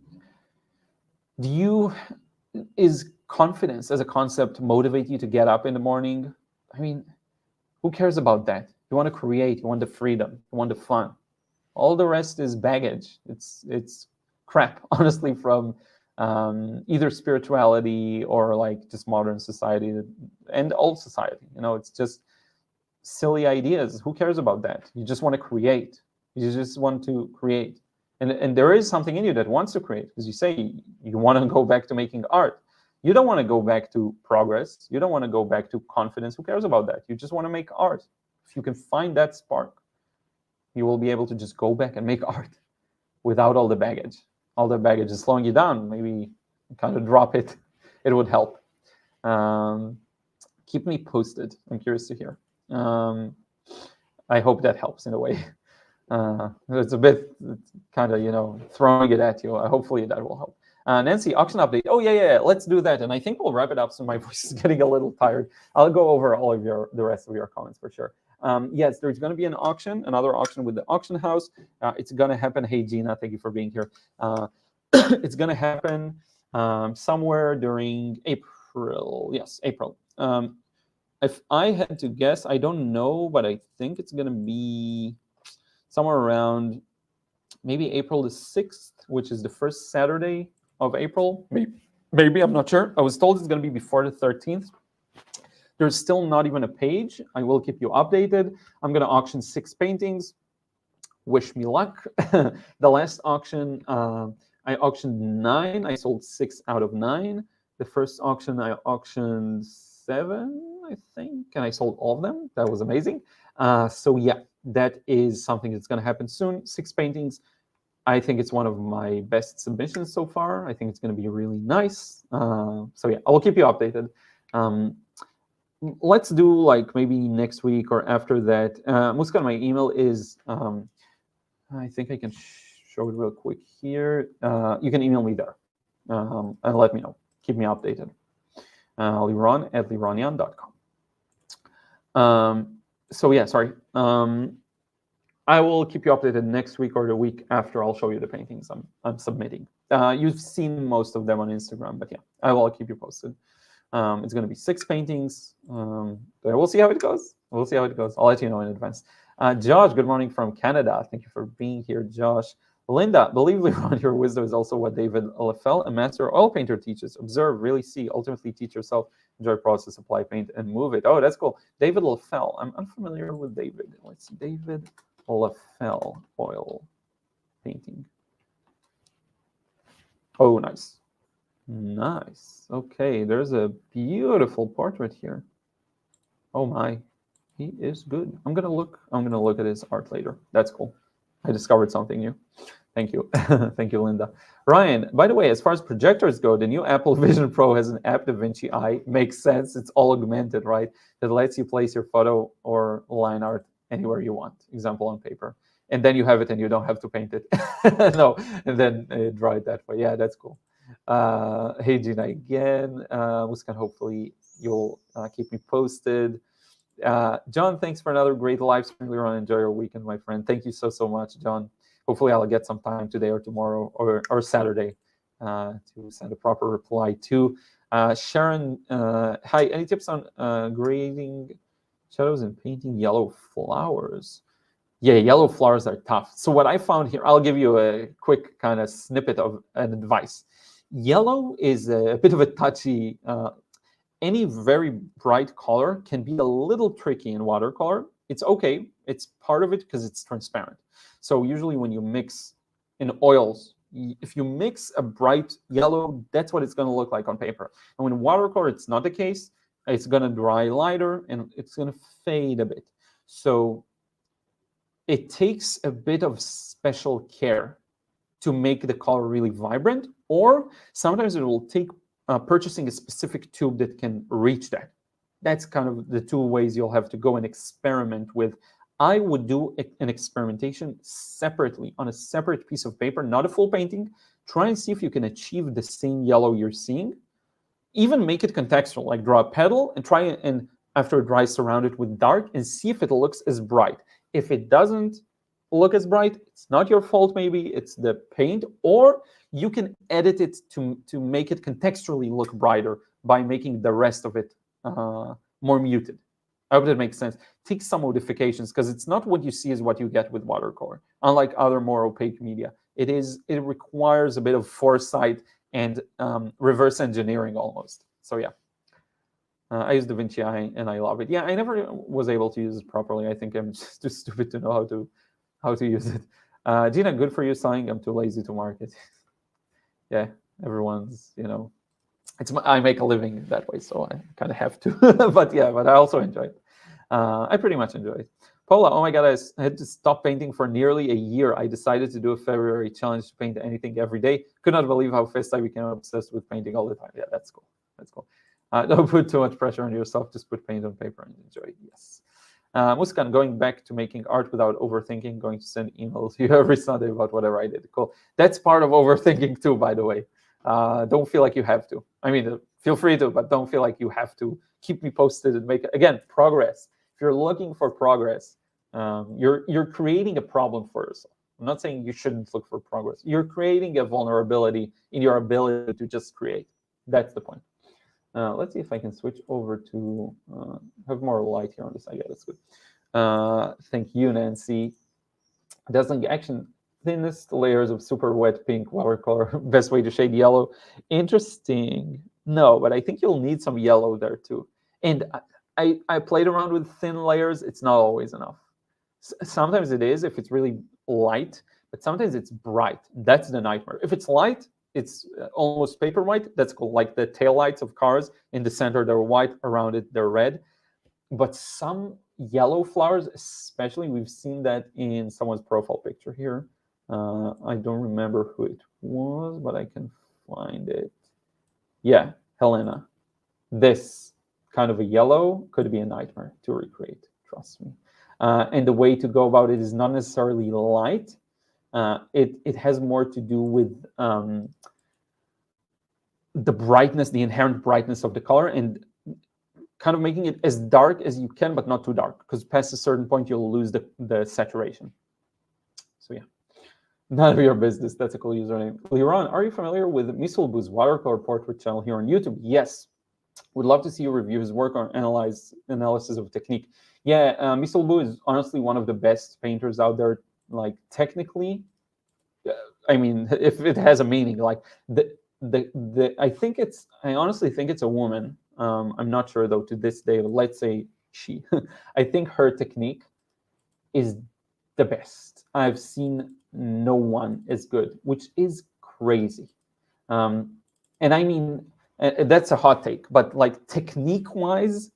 is confidence as a concept motivate you to get up in the morning? I mean, who cares about that? You want to create, you want the freedom, you want the fun. All the rest is baggage. It's crap, honestly, from either spirituality or like just modern society and old society. It's just silly ideas. Who cares about that? You just want to create. You just want to create. And there is something in you that wants to create, because you say you want to go back to making art. You don't want to go back to progress. You don't want to go back to confidence. Who cares about that? You just want to make art. If you can find that spark, you will be able to just go back and make art without all the baggage. All the baggage is slowing you down. Maybe kind of drop it. It would help. Keep me posted. I'm curious to hear. I hope that helps in a way. It's a bit kind of, throwing it at you. Hopefully that will help. Nancy, auction update. Oh, yeah, let's do that. And I think we'll wrap it up, so my voice is getting a little tired. I'll go over all of the rest of your comments for sure. Yes, there's going to be an auction, another auction with the auction house. It's going to happen. Hey, Gina, thank you for being here. It's going to happen somewhere during April. Yes, April. If I had to guess, I don't know, but I think it's going to be somewhere around maybe April the 6th, which is the first Saturday of April. Maybe, I'm not sure. I was told it's going to be before the 13th. There's still not even a page. I will keep you updated. I'm going to auction 6 paintings. Wish me luck. The last auction, I auctioned 9. I sold 6 out of 9. The first auction, I auctioned 7, I think, and I sold all of them. That was amazing. So yeah, that is something that's going to happen soon. 6 paintings. I think it's one of my best submissions so far. I think it's going to be really nice. So yeah, I will keep you updated. Let's do like maybe next week or after that. Muskan, my email is, I think I can show it real quick here. You can email me there and let me know. Keep me updated. Liron@lironian.com. So yeah, sorry. I will keep you updated next week or the week after. I'll show you the paintings I'm submitting. You've seen most of them on Instagram, but yeah, I will keep you posted. It's going to be 6 paintings. We'll see how it goes. We'll see how it goes. I'll let you know in advance. Josh, good morning from Canada. Thank you for being here, Josh. Linda, believe Liron, your wisdom is also what David Leffel, a master oil painter, teaches. Observe, really see, ultimately teach yourself, enjoy process, apply paint, and move it. Oh, that's cool. David Leffel. I'm unfamiliar with David. Let's see. David Leffel oil painting. Oh, nice. Nice. Okay, there's a beautiful portrait here. Oh my, he is good. I'm gonna look at his art later. That's cool. I discovered something new. Thank you. Thank you, Linda. Ryan, by the way, as far as projectors go, the new Apple Vision Pro has an app, DaVinci Eye. Makes sense. It's all augmented, right? That lets you place your photo or line art anywhere you want. Example on paper. And then you have it and you don't have to paint it. No, and then draw it that way. Yeah, that's cool. Hey, Gina, again. Muskan, hopefully you'll keep me posted. John, thanks for another great live stream. Liron, enjoy your weekend, my friend. Thank you so much, John. hopefully I'll get some time today or tomorrow or Saturday to send a proper reply to. Sharon, hi, any tips on grading shadows and painting yellow flowers? Yeah, yellow flowers are tough. So what I found here, I'll give you a quick kind of snippet of an advice. Yellow is a bit of a touchy, any very bright color can be a little tricky in watercolor. It's okay, it's part of it because it's transparent. So usually when you mix in oils, if you mix a bright yellow, that's what it's going to look like on paper. And when watercolor, it's not the case. It's going to dry lighter and it's going to fade a bit. So it takes a bit of special care to make the color really vibrant, or sometimes it will take purchasing a specific tube that can reach that. That's kind of the two ways you'll have to go and experiment with. I would do an experimentation separately on a separate piece of paper, not a full painting. Try and see if you can achieve the same yellow you're seeing. Even make it contextual, like draw a petal and try and after it dries, surround it with dark and see if it looks as bright. If it doesn't look as bright, it's not your fault, maybe it's the paint, or you can edit it to make it contextually look brighter by making the rest of it more muted. I hope that makes sense. Take some modifications because it's not what you see is what you get with watercolor. Unlike other more opaque media, it requires a bit of foresight and reverse engineering almost. So yeah. I use DaVinci and I love it. Yeah, I never was able to use it properly. I think I'm just too stupid to know how to use it. Gina, good for you saying I'm too lazy to market. Yeah, everyone's, I make a living that way, so I kind of have to. but I also enjoy it. I pretty much enjoy it. Paula, oh my God, I had to stop painting for nearly a year. I decided to do a February challenge to paint anything every day. Could not believe how fast I became obsessed with painting all the time. Yeah, that's cool. That's cool. Don't put too much pressure on yourself. Just put paint on paper and enjoy. Yes. Muskan, going back to making art without overthinking, going to send emails to you every Sunday about whatever I did. Cool. That's part of overthinking too, by the way. Don't feel like you have to. I mean, feel free to, but don't feel like you have to. Keep me posted and make, again, progress. If you're looking for progress, you're creating a problem for yourself. I'm not saying you shouldn't look for progress. You're creating a vulnerability in your ability to just create. That's the point. Let's see if I can switch over to have more light here on this. Yeah, that's good. Thank you, Nancy. Dazzling action, thinnest layers of super wet pink watercolor. Best way to shade yellow. Interesting. No, but I think you'll need some yellow there too. And I played around with thin layers. It's not always enough. Sometimes it is if it's really light, but sometimes it's bright. That's the nightmare. If it's light, it's almost paper white. That's cool. Like the taillights of cars in the center, they're white. Around it, they're red. But some yellow flowers, especially, we've seen that in someone's profile picture here. I don't remember who it was, but I can find it. Yeah, Helena. This kind of a yellow could be a nightmare to recreate, trust me. And the way to go about it is not necessarily light. It has more to do with the brightness, the inherent brightness of the color, and kind of making it as dark as you can, but not too dark, because past a certain point, you'll lose the saturation. So yeah, none of your business. That's a cool username. Liron, are you familiar with Misselbu's watercolor portrait channel here on YouTube? Yes. Would love to see you review his work on analysis of technique. Yeah, Misselbu is honestly one of the best painters out there. Like technically, I mean, if it has a meaning, like I honestly think it's a woman. I'm not sure though to this day. Let's say she. I think her technique is the best. I've seen no one as good, which is crazy. And I mean, that's a hot take, but like technique-wise,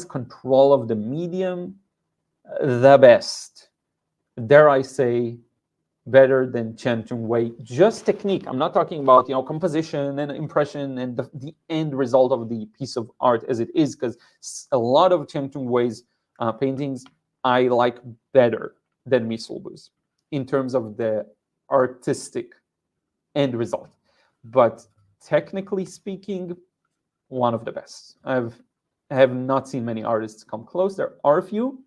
control of the medium, the best. Dare I say, better than Chen Wei. Just technique. I'm not talking about composition and impression and the end result of the piece of art as it is, because a lot of Chen Wei's paintings I like better than Misselbu's in terms of the artistic end result. But technically speaking, one of the best. I have not seen many artists come close. There are a few,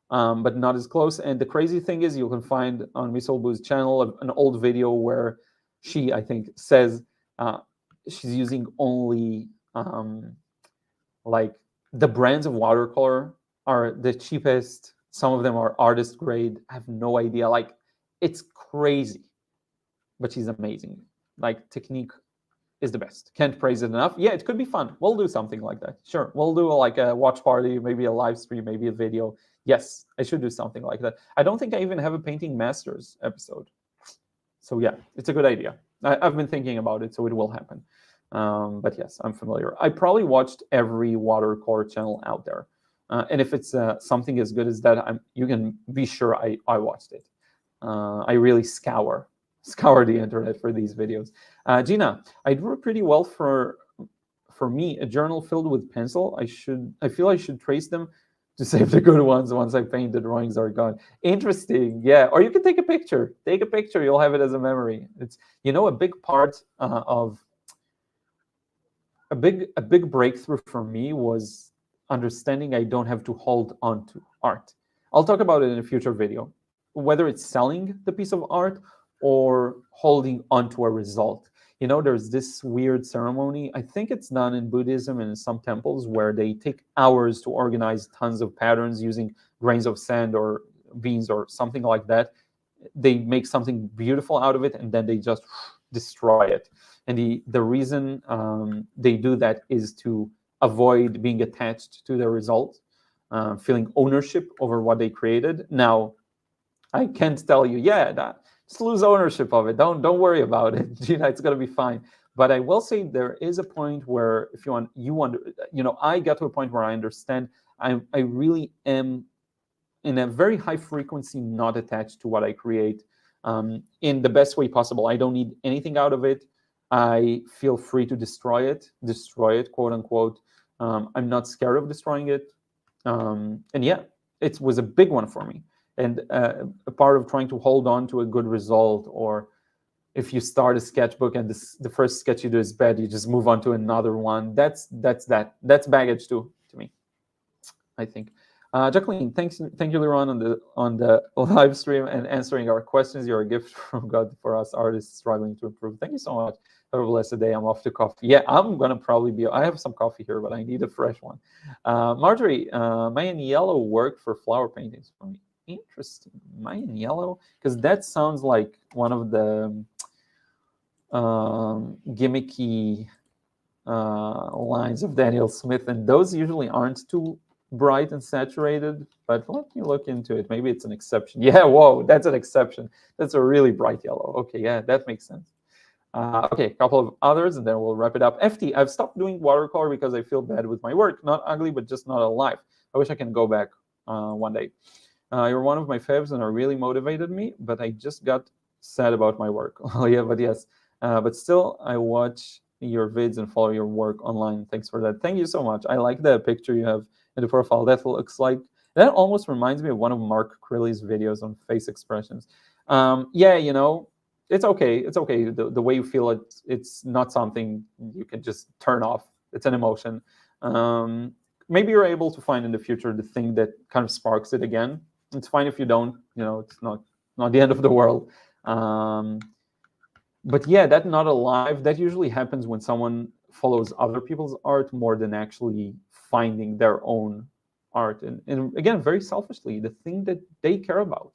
but not as close. And the crazy thing is, you can find on Miss Olbu's channel an old video where she, I think, says she's using only like the brands of watercolor are the cheapest. Some of them are artist grade. I have no idea. Like, it's crazy, but she's amazing. Like, technique is the best. Can't praise it enough. Yeah, it could be fun. We'll do something like that. Sure, we'll do like a watch party, maybe a live stream, maybe a video. Yes, I should do something like that. I don't think I even have a painting masters episode. So yeah, it's a good idea. I've been thinking about it, so it will happen. But yes, I'm familiar. I probably watched every watercolor channel out there. And if it's something as good as that, you can be sure I watched it. I really scour the internet for these videos. Gina, I drew pretty well for me. A journal filled with pencil. I feel I should trace them to save the good ones once I paint the drawings are gone. Interesting, yeah. Or you can take a picture. Take a picture. You'll have it as a memory. It's, you know, a big part of a big breakthrough for me was understanding I don't have to hold on to art. I'll talk about it in a future video, whether it's selling the piece of art or holding onto a result. You know, there's this weird ceremony, I think it's done in Buddhism and in some temples, where they take hours to organize tons of patterns using grains of sand or beans or something like that. They make something beautiful out of it, and then they just destroy it. And the reason they do that is to avoid being attached to the result, feeling ownership over what they created. Now, I can't tell you, yeah, just lose ownership of it. Don't worry about it. Gina, it's gonna be fine. But I will say there is a point where, if you want, I got to a point where I understand I really am in a very high frequency, not attached to what I create, in the best way possible. I don't need anything out of it. I feel free to destroy it, quote unquote. I'm not scared of destroying it. And yeah, it was a big one for me. And a part of trying to hold on to a good result, or if you start a sketchbook and the first sketch you do is bad, you just move on to another one. That's baggage too, to me, I think. Jacqueline, thank you, Liron, on the live stream and answering our questions. You're a gift from God for us artists struggling to improve. Thank you so much. Have a blessed day. I'm off to coffee. Yeah, I'm gonna probably be. I have some coffee here, but I need a fresh one. Marjorie, Mayan yellow work for flower paintings for me. Interesting, Mayan yellow, because that sounds like one of the gimmicky lines of Daniel Smith, and those usually aren't too bright and saturated, but let me look into it. Maybe it's an exception. Yeah, whoa, that's an exception. That's a really bright yellow. Okay, yeah, that makes sense. Okay, a couple of others, and then we'll wrap it up. FT, I've stopped doing watercolor because I feel bad with my work. Not ugly, but just not alive. I wish I can go back one day. You're one of my faves and are really motivated me, but I just got sad about my work. Oh yeah, but yes. But still, I watch your vids and follow your work online. Thanks for that. Thank you so much. I like the picture you have in the profile. That looks like, that almost reminds me of one of Mark Crilly's videos on face expressions. Yeah, you know, it's okay. It's okay. The way you feel it, it's not something you can just turn off. It's an emotion. Maybe you're able to find in the future the thing that kind of sparks it again. It's fine if you don't. You know, it's not the end of the world. But yeah, that not alive, that usually happens when someone follows other people's art more than actually finding their own art. And again, very selfishly, the thing that they care about.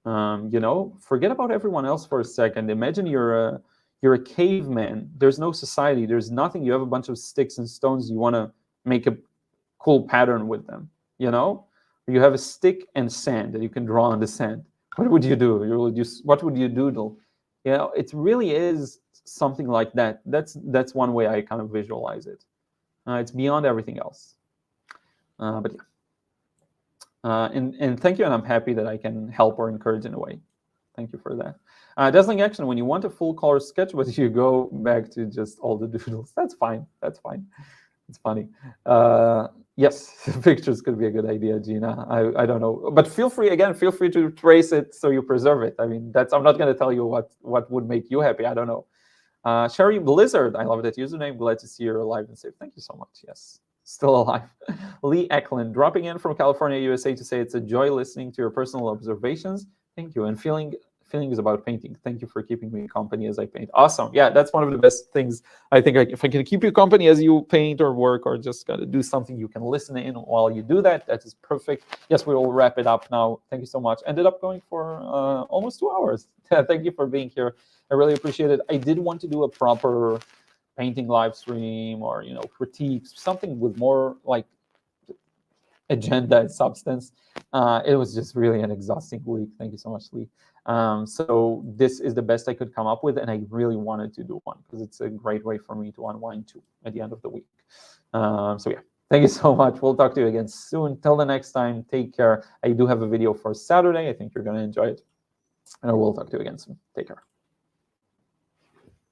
You know, forget about everyone else for a second. Imagine you're a caveman. There's no society. There's nothing. You have a bunch of sticks and stones. You want to make a cool pattern with them. You know, you have a stick and sand that you can draw on the sand. What would you do? What would you doodle? You know, it really is something like that. That's one way I kind of visualize it. It's beyond everything else. But yeah. And thank you, and I'm happy that I can help or encourage in a way. Thank you for that. Dazzling Action, when you want a full color sketch, but you go back to just all the doodles. That's fine. That's fine. It's funny. Yes, pictures could be a good idea, Gina. I don't know, but feel free to trace it so you preserve it. I mean, I'm not going to tell you what would make you happy. I don't know. Sherry Blizzard, I love that username. Glad to see you're alive and safe. Thank you so much. Yes, still alive. Lee Eklund, dropping in from California, USA to say it's a joy listening to your personal observations. Thank you. And feelings about painting. Thank you for keeping me company as I paint. Awesome. Yeah, that's one of the best things. I think if I can keep you company as you paint or work or just gotta do something you can listen in while you do that, that is perfect. Yes, we will wrap it up now. Thank you so much. Ended up going for almost 2 hours. Thank you for being here. I really appreciate it. I did want to do a proper painting live stream or critiques, something with more like agenda and substance. It was just really an exhausting week. Thank you so much, Lee. So this is the best I could come up with, and I really wanted to do one because it's a great way for me to unwind too at the end of the week. So yeah, thank you so much. We'll talk to you again soon. Till the next time, take care. I do have a video for Saturday. I think you're going to enjoy it, and I will talk to you again soon. Take care.